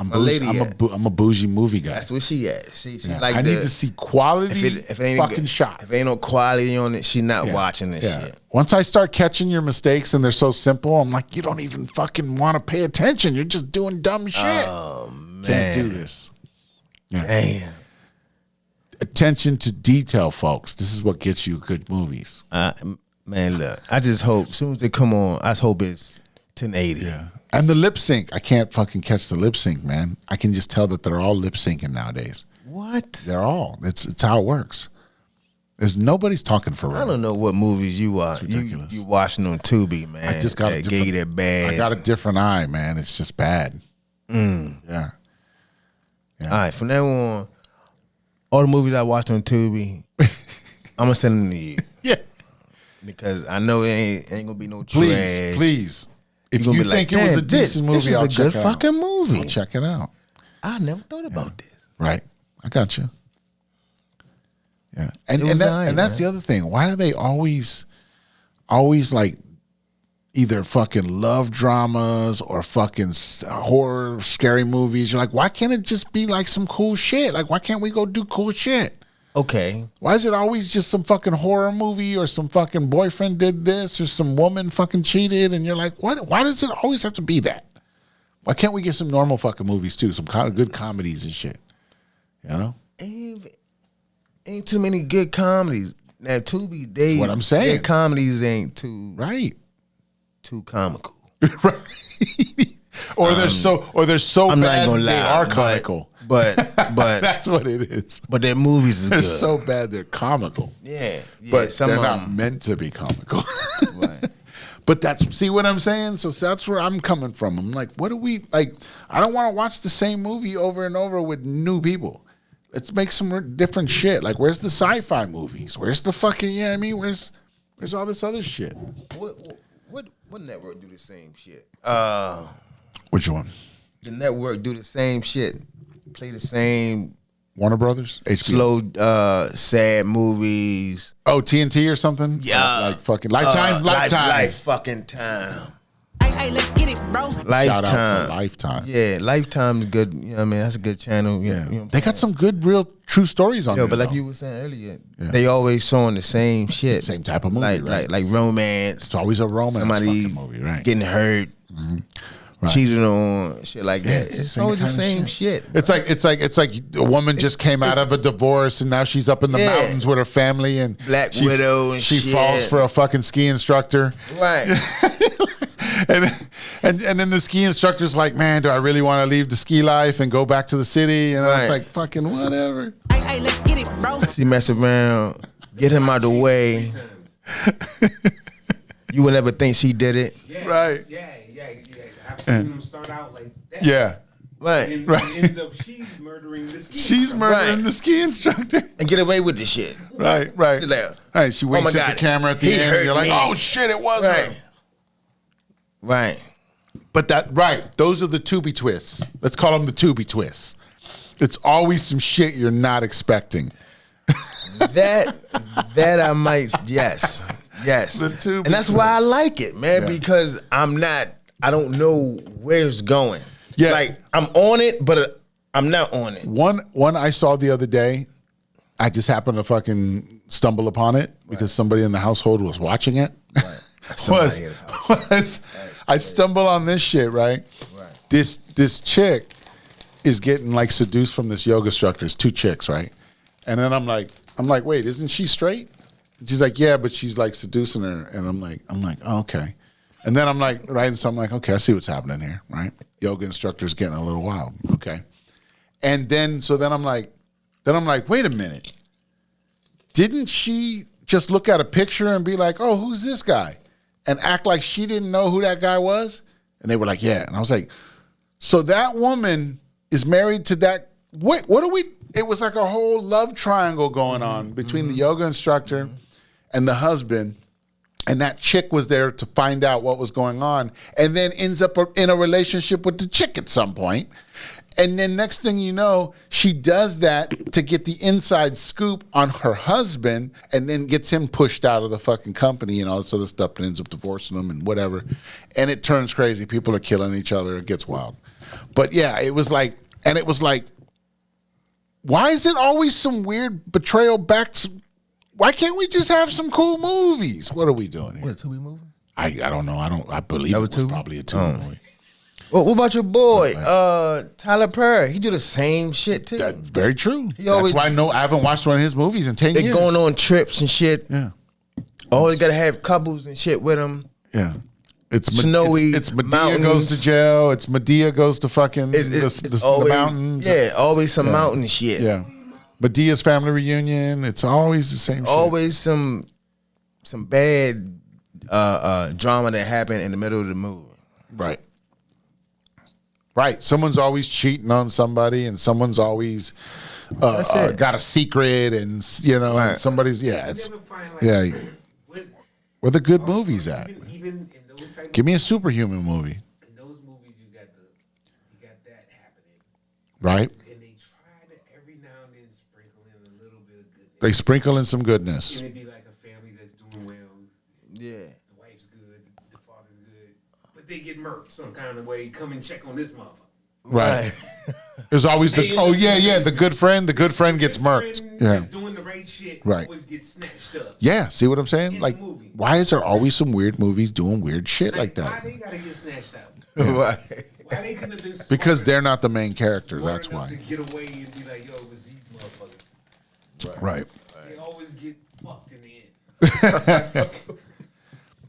my lady at. I'm a bougie movie guy. That's where she at. She Yeah. like I need to see quality if it ain't fucking good- shots. If ain't no quality on it, she not Yeah. watching this Yeah. shit. Once I start catching your mistakes and they're so simple, I'm like, you don't even fucking want to pay attention. You're just doing dumb shit. Oh man, Can't do this. Yeah. Damn. Attention to detail, folks. This is what gets you good movies. Man, look. I just hope as soon as they come on, I just hope it's 1080. Yeah. And the lip sync. I can't fucking catch the lip sync, man. I can just tell that they're all lip syncing nowadays. What? They're all. It's how it works. There's nobody's talking for real. I don't know what movies you watch. ridiculous. You watching on Tubi, man. I just got that gave you that bad. I got a different eye, man. It's just bad. Yeah. All right, from now on, all the movies I watched on Tubi, I'm gonna send them to you Yeah. because I know it ain't gonna be no Please, trash. please. If You gonna you be think like, it was a "Damn, this- decent movie, this was I'll a check good it out. fucking movie." I'll check it out. I never thought about this. Right. I got you. Yeah. And It was that's alright, the man. other thing. Why do they always like either fucking love dramas or fucking horror scary movies? You're like, why can't it just be like some cool shit? Like, why can't we go do cool shit? Okay, Why is it always just some fucking horror movie or some fucking boyfriend did this or some woman fucking cheated? And you're like, what? Why does it always have to be that? Why can't we get some normal fucking movies too? Some kind of good comedies and shit. You know? ain't too many good comedies now. Tubi, they What I'm saying. their comedies ain't too Right. comical. Right. Or they're so I'm not bad gonna lie, they are but- comical. But That's what it is. but their movies is They're good. so bad they're comical. yeah, But some they're of not them. meant to be comical. Right. But see what I'm saying? So that's where I'm coming from. I'm like, what do we like? I don't want to watch the same movie over and over with new people. Let's make some different shit. Like, where's the sci-fi movies? Where's the fucking, you know what I mean? Where's all this other shit? What network do the same shit? Which one? The network do the same shit. Play the same Warner Brothers? HBO? slow, sad movies. Oh, TNT or something? Yeah. Like fucking Lifetime? Lifetime. Life fucking time. Hey, let's get it, bro. Lifetime. Shout out to Lifetime. Yeah, Lifetime is good. You know what I mean? That's a good channel. Yeah. You know what I'm They got some good, real, true stories on Yo, there. but like though. you were saying earlier, they always showing the same shit. Same type of movie, right? like romance. It's always a romance Somebody fucking movie, right? getting hurt, Right. cheated on, shit like that. it's It's the always the kind of same shit. It's like a woman just came out of a divorce and now she's up in the Yeah. mountains with her family and Black Widow and she shit. falls for a fucking ski instructor. Right. And then the ski instructor's like, man, do I really want to leave the ski life and go back to the city? And it's Right. like, fucking whatever. Hey, let's get it, bro. She mess around, get him out the way. You would never think she did it. Yeah, Right. Yeah. I've seen them start out like that. Yeah. Right. And Right. it ends up she's murdering the ski. She's murdering Right. the ski instructor. And get away with the shit. Right. She like, Right. She winks my at God, the camera at the he end. hurt And you're like, me. oh shit, it was her. Right. Right. But those are the Tubi twists. Let's call them the Tubi twists. It's always some shit you're not expecting. That I might yes. The Tubi And that's why I like it, man, Yeah. because I don't know where it's going. Yeah. Like I'm on it, but I'm not on it. One I saw the other day, I just happened to fucking stumble upon it because somebody in the household was watching it. Somebody in the was I stumble on this shit, right? This chick is getting like seduced from this yoga instructor. It's two chicks, right? And then I'm like, wait, isn't she straight? And she's like, yeah, but she's like seducing her. And I'm like, oh, okay. And then I'm like, right, and so I'm like, okay, I see what's happening here, right? Yoga instructor's getting a little wild, okay. And then I'm like, wait a minute. Didn't she just look at a picture and be like, oh, who's this guy? And act like she didn't know who that guy was? And they were like, yeah. And I was like, so that woman is married to that. Wait, what are we? It was like a whole love triangle going on between the yoga instructor and the husband. And that chick was there to find out what was going on and then ends up in a relationship with the chick at some point. And then next thing you know, she does that to get the inside scoop on her husband and then gets him pushed out of the fucking company and all this other stuff and ends up divorcing him and whatever. And it turns crazy. People are killing each other. It gets wild. But yeah, it was like, why is it always some weird betrayal back to, why can't we just have some cool movies? What are we doing here? What, a Tubi movie? I don't know. I believe it was probably a Tubi movie. Well, what about your boy, Tyler Perry? He do the same shit too. That's very true. Always, that's why I haven't watched one of his movies in 10 years. They're going on trips and shit. Yeah. Always got to have couples and shit with them. Yeah. It's snowy. It's Medea mountains. goes to jail. It's Medea goes to fucking it's always, the mountains. Yeah, always some mountain shit. Yeah. Medea's family reunion. It's always the same shit. Always some bad drama that happened in the middle of the movie. Right. Right. Someone's always cheating on somebody and someone's always got a secret and, you know, and somebody's, it's, where the good movies at? Even in those type Give me a superhuman movie. in those movies, you got that happening. Right? And they try to every now and then sprinkle in a little bit of goodness. They sprinkle in some goodness. And it'd be like a family that's doing well. Yeah. The wife's good, the father's good. But they get murked some kind of way. Come and check on this motherfucker. Right. There's always the good friend. The good friend gets murked. Yeah. That's doing the right shit. Right. Always gets snatched up. Yeah. See what I'm saying? In Like, the movie. why is there always some weird movies doing weird shit like that? Why they gotta get snatched out? Right. Why they couldn't have been smart Because they're not the main character. smart That's enough why. to get away and be like, yo, it was these motherfuckers. Right. They always get fucked in the end.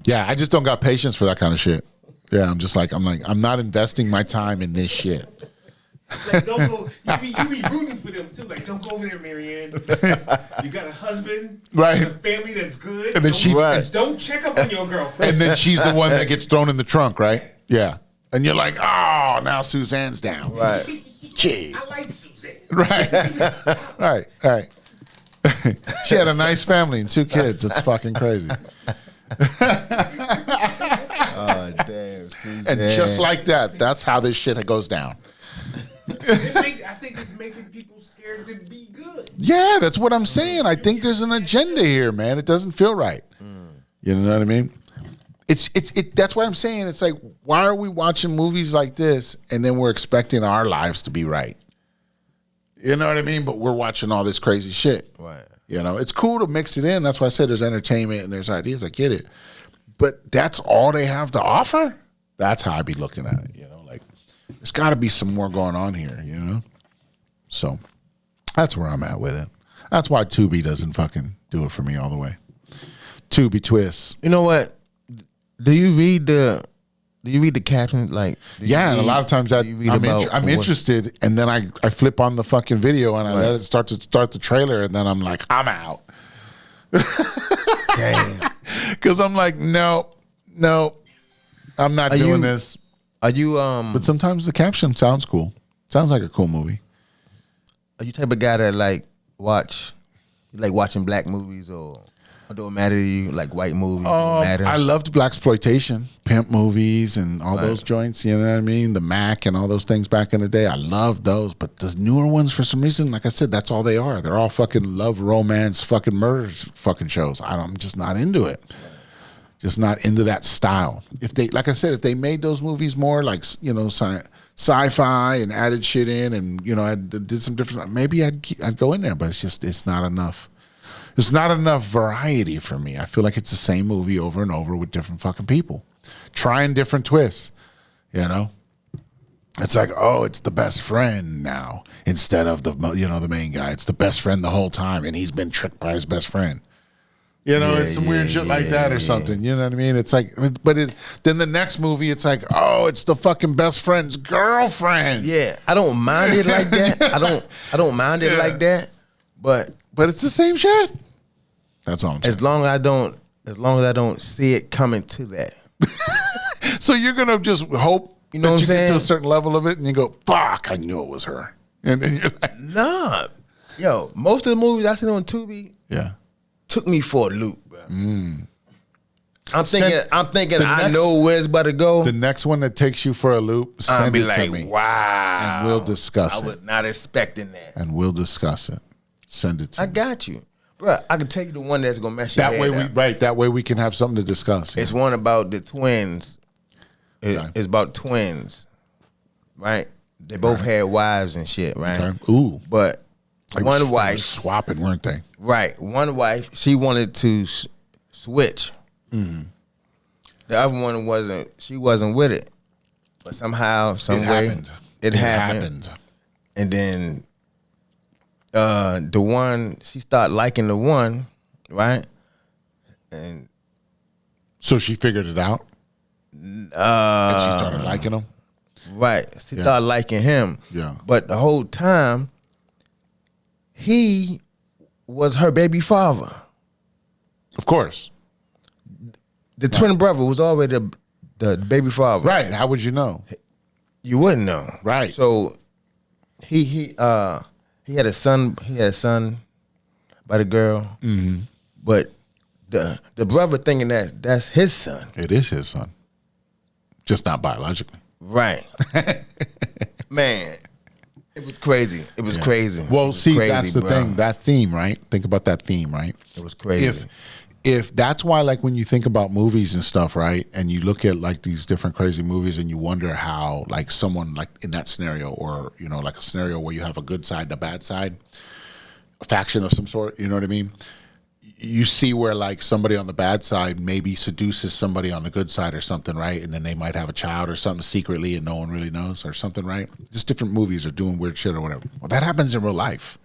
Yeah. I just don't got patience for that kind of shit. Yeah. I'm not investing my time in this shit. Like, don't go. You be rooting for them too. Like, don't go over there, Marianne. You got a husband, Right. A family that's good. And then don't check up on your girlfriend. And then she's the one that gets thrown in the trunk, right? Yeah. And you're like, oh, now Suzanne's down. Right. Jeez. I like Suzanne. Right. Right. She had a nice family and 2 kids. It's fucking crazy. Oh, damn. Suzanne. And just like that, that's how this shit goes down. I think it's making people scared to be good. Yeah, that's what I'm saying. I think there's an agenda here, man. It doesn't feel right. You know what I mean? That's what I'm saying. It's like, why are we watching movies like this and then we're expecting our lives to be right? You know what I mean? But we're watching all this crazy shit. Right. You know, it's cool to mix it in. That's why I said there's entertainment and there's ideas. I get it. But that's all they have to offer? That's how I be looking at it, you know? Like, there's got to be some more going on here, you know? So that's where I'm at with it. That's why Tubi doesn't fucking do it for me all the way. Tubi twists. You know what? Do you read the caption? Like, And a lot of times I'm interested, and then I flip on the fucking video and I let it start the trailer, and then I'm like, I'm out. Damn. Because I'm like, no, I'm not doing this. Are you But sometimes the caption sounds cool. Sounds like a cool movie. Are you type of guy that like watching black movies, or do it matter to you, like white movies? Matter? I loved blaxploitation, pimp movies, and all those joints. You know what I mean? The Mac and all those things back in the day. I loved those. But the newer ones, for some reason, like I said, that's all they are. They're all fucking love, romance, fucking murder, fucking shows. I'm just not into it. Just not into that style. If they, like I said, if they made those movies more like, you know, sci-fi and added shit in, and you know, I did some different, maybe I'd go in there. But it's not enough. There's not enough variety for me. I feel like it's the same movie over and over with different fucking people, trying different twists, you know? It's like, oh, it's the best friend now instead of the main guy. It's the best friend the whole time, and he's been tricked by his best friend. It's some weird shit like that or something. You know what I mean? It's like, then the next movie, it's like, oh, it's the fucking best friend's girlfriend. Yeah, I don't mind it like that. I don't mind it like that. But it's the same shit. That's all I'm saying. As long as I don't see it coming to that. So you're gonna just hope. You know what I'm saying? Get to a certain level of it, and you go, "Fuck! I knew it was her." And then you're like, "Nah, yo." Most of the movies I seen on Tubi, took me for a loop, bro. I'm thinking, I know where it's about to go. The next one that takes you for a loop, send it to me. Wow, and we'll discuss it. I was not expecting that, and we'll discuss it. Send it to me. I got you, bro. I can tell you the one that's gonna mess your head up. That way we can have something to discuss. It's one about the twins. It's about twins, right? They both had wives and shit, right? Okay. Ooh, but one wife swapping, weren't they? Right. One wife, she wanted to switch. Mm-hmm. The other one wasn't. She wasn't with it, but somehow, some way, it happened. And then the one, she started liking the one, right? And so she figured it out. And she started liking him. Right. She started liking him. Yeah. But the whole time, he was her baby father. Of course. The twin brother was already the baby father. Right. How would you know? You wouldn't know. Right. So he had a son. He had a son by the girl. Mm-hmm. But the brother thinking that's his son. It is his son. Just not biologically. Right. Man, it was crazy. It was crazy. Well, see, crazy, that's the thing. That theme, right? Think about that theme, right? It was crazy. If that's why, like, when you think about movies and stuff, right, and you look at like these different crazy movies and you wonder how, like, someone like in that scenario, or like a scenario where you have a good side and a bad side, a faction of some sort, you know what I mean? You see where like somebody on the bad side maybe seduces somebody on the good side or something, right? And then they might have a child or something secretly and no one really knows or something, right? Just different movies are doing weird shit or whatever. Well, that happens in real life.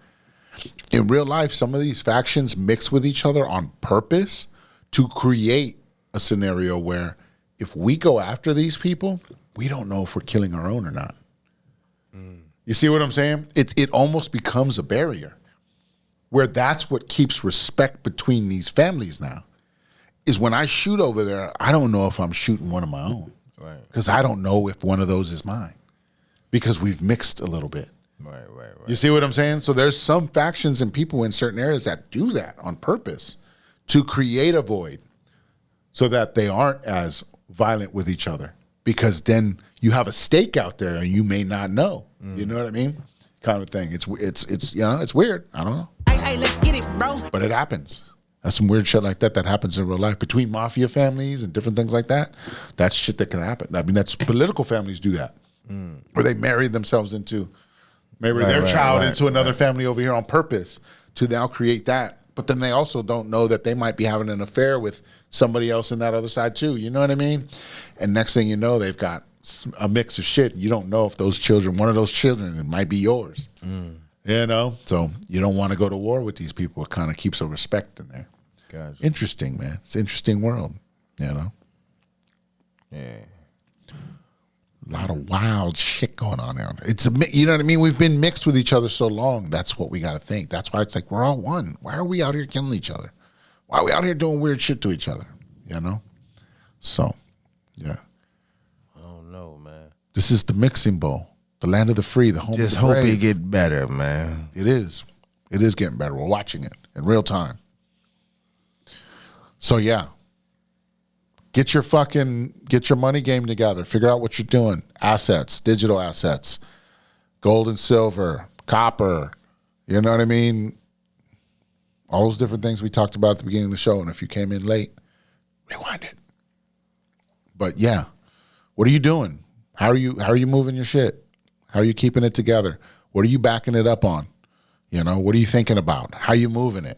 In real life, some of these factions mix with each other on purpose to create a scenario where if we go after these people, we don't know if we're killing our own or not. You see what I'm saying? It almost becomes a barrier. Where that's what keeps respect between these families now, is when I shoot over there, I don't know if I'm shooting one of my own. Right. Because I don't know if one of those is mine. Because we've mixed a little bit. Right. You see what I'm saying? So there's some factions and people in certain areas that do that on purpose to create a void so that they aren't as violent with each other. Because then you have a stake out there and you may not know. You know what I mean? Kind of thing. It's it's weird. I don't know. Hey, let's get it, bro. But it happens. That's some weird shit like that happens in real life between mafia families and different things like that. That's shit that can happen. I mean, that's political families do that, where they marry themselves into their child into another family over here on purpose to now create that. But then they also don't know that they might be having an affair with somebody else in that other side too. You know what I mean? And next thing you know, they've got a mix of shit. You don't know if one of those children, it might be yours. You know, so you don't want to go to war with these people. It kind of keeps a respect in there. Gotcha. Interesting, man. It's an interesting world, you know. Yeah. A lot of wild shit going on there. You know what I mean? We've been mixed with each other so long. That's what we got to think. That's why it's like we're all one. Why are we out here killing each other? Why are we out here doing weird shit to each other? You know? So, yeah. I don't know, man. This is the mixing bowl. The land of the free, the home Just of the brave. hope it get better, man. It is. It is getting better. We're watching it in real time. So, yeah. Get your money game together. Figure out what you're doing. Assets, digital assets, gold and silver, copper. You know what I mean? All those different things we talked about at the beginning of the show. And if you came in late, rewind it. But, yeah. What are you doing? How are you moving your shit? How are you keeping it together? What are you backing it up on? You know, what are you thinking about? How are you moving it?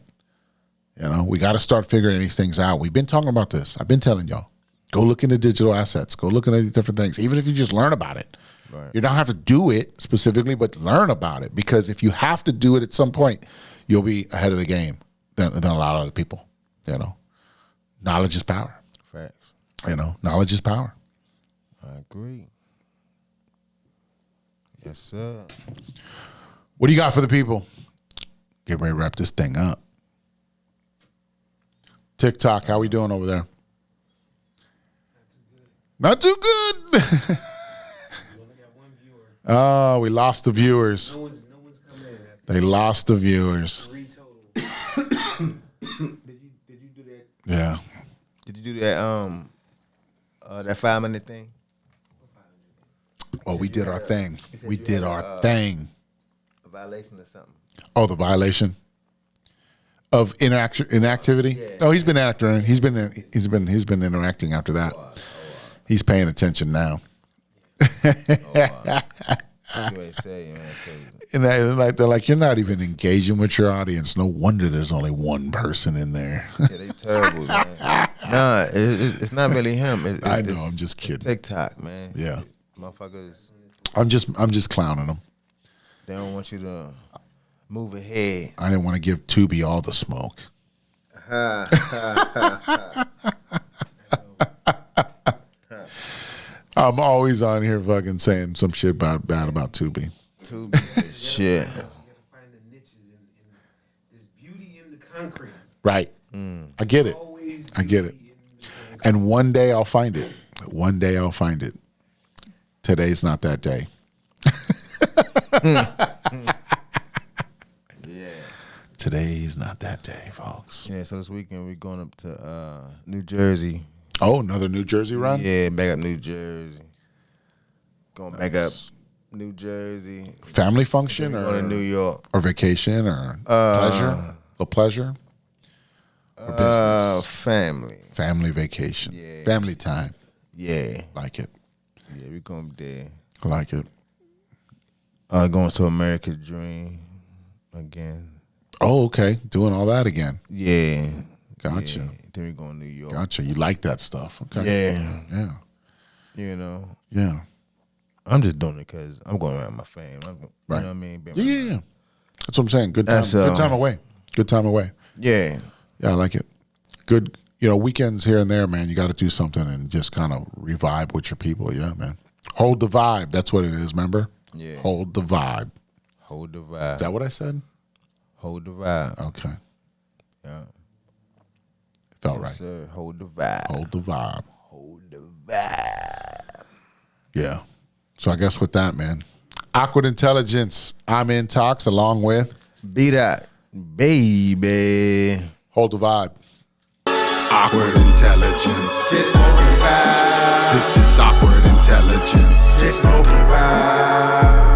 You know, we got to start figuring these things out. We've been talking about this. I've been telling y'all. Go look into digital assets. Go look into these different things. Even if you just learn about it. Right. You don't have to do it specifically, but learn about it, because if you have to do it at some point, you'll be ahead of the game than a lot of other people. You know, knowledge is power. Facts. You know, knowledge is power. I agree. Yes, sir. What do you got for the people? Get ready to wrap this thing up. TikTok, how we doing over there? Not too good. We only got one viewer. Oh, we lost the viewers. No one's coming in. They lost the viewers. 3 total. Did you do that? Yeah. Did you do that? That 5-minute thing. Oh, we did our thing. said We you did had our thing. A violation or something. Oh, the violation of inactivity. Yeah. Oh, he's been acting. He's been interacting after that. He's paying attention now. You ain't say, man. And they're like, you're not even engaging with your audience. No wonder there's only one person in there. Yeah, they terrible, man. Nah, it's not really him. I know. I'm just kidding. TikTok, man. Yeah. Motherfuckers, I'm just clowning them. they don't want you to move ahead. I didn't want to give Tubi all the smoke. I'm always on here fucking saying some shit bad about Tubi. Too shit. You gotta find the niches in this beauty in the concrete. Right. I get it. Always I get it. beauty in the concrete. And one day I'll find it. One day I'll find it. Today's not that day. Yeah. Today's not that day, folks. Yeah, so this weekend we're going up to New Jersey. Oh, another New Jersey run? Yeah, back up New Jersey. Going back up New Jersey. Family function Going to or New York. or vacation or pleasure? A pleasure? Or business? Family. Family vacation. Yeah. Family time. Yeah. Like it. Yeah, we going up there. Like it. Going to America's Dream again. Oh, okay. Doing all that again. Yeah. Gotcha. Yeah. Then we going to New York. Gotcha. You like that stuff. Okay. Yeah. Yeah. You know, Yeah. I'm just doing it because I'm going around my fam. Right. You know what I mean? Yeah. That's what I'm saying. Good time. That's, Good time away. Good time away. Yeah. Yeah, I like it. Good, weekends here and there, man. You got to do something and just kind of revibe with your people. Yeah, man. Hold the vibe. That's what it is, remember? Yeah. Hold the vibe. Hold the vibe. Is that what I said? Hold the vibe. Okay. Yeah. Felt Yes, right. sir. Hold the vibe. Hold the vibe. Hold the vibe. Yeah. So I guess with that, man. Awkward Intelligence. I'm Intox along with BDot, baby. Hold the Vibe. Awkward Intelligence. Just smoking vibe. This is Awkward Intelligence. Just smoking vibe.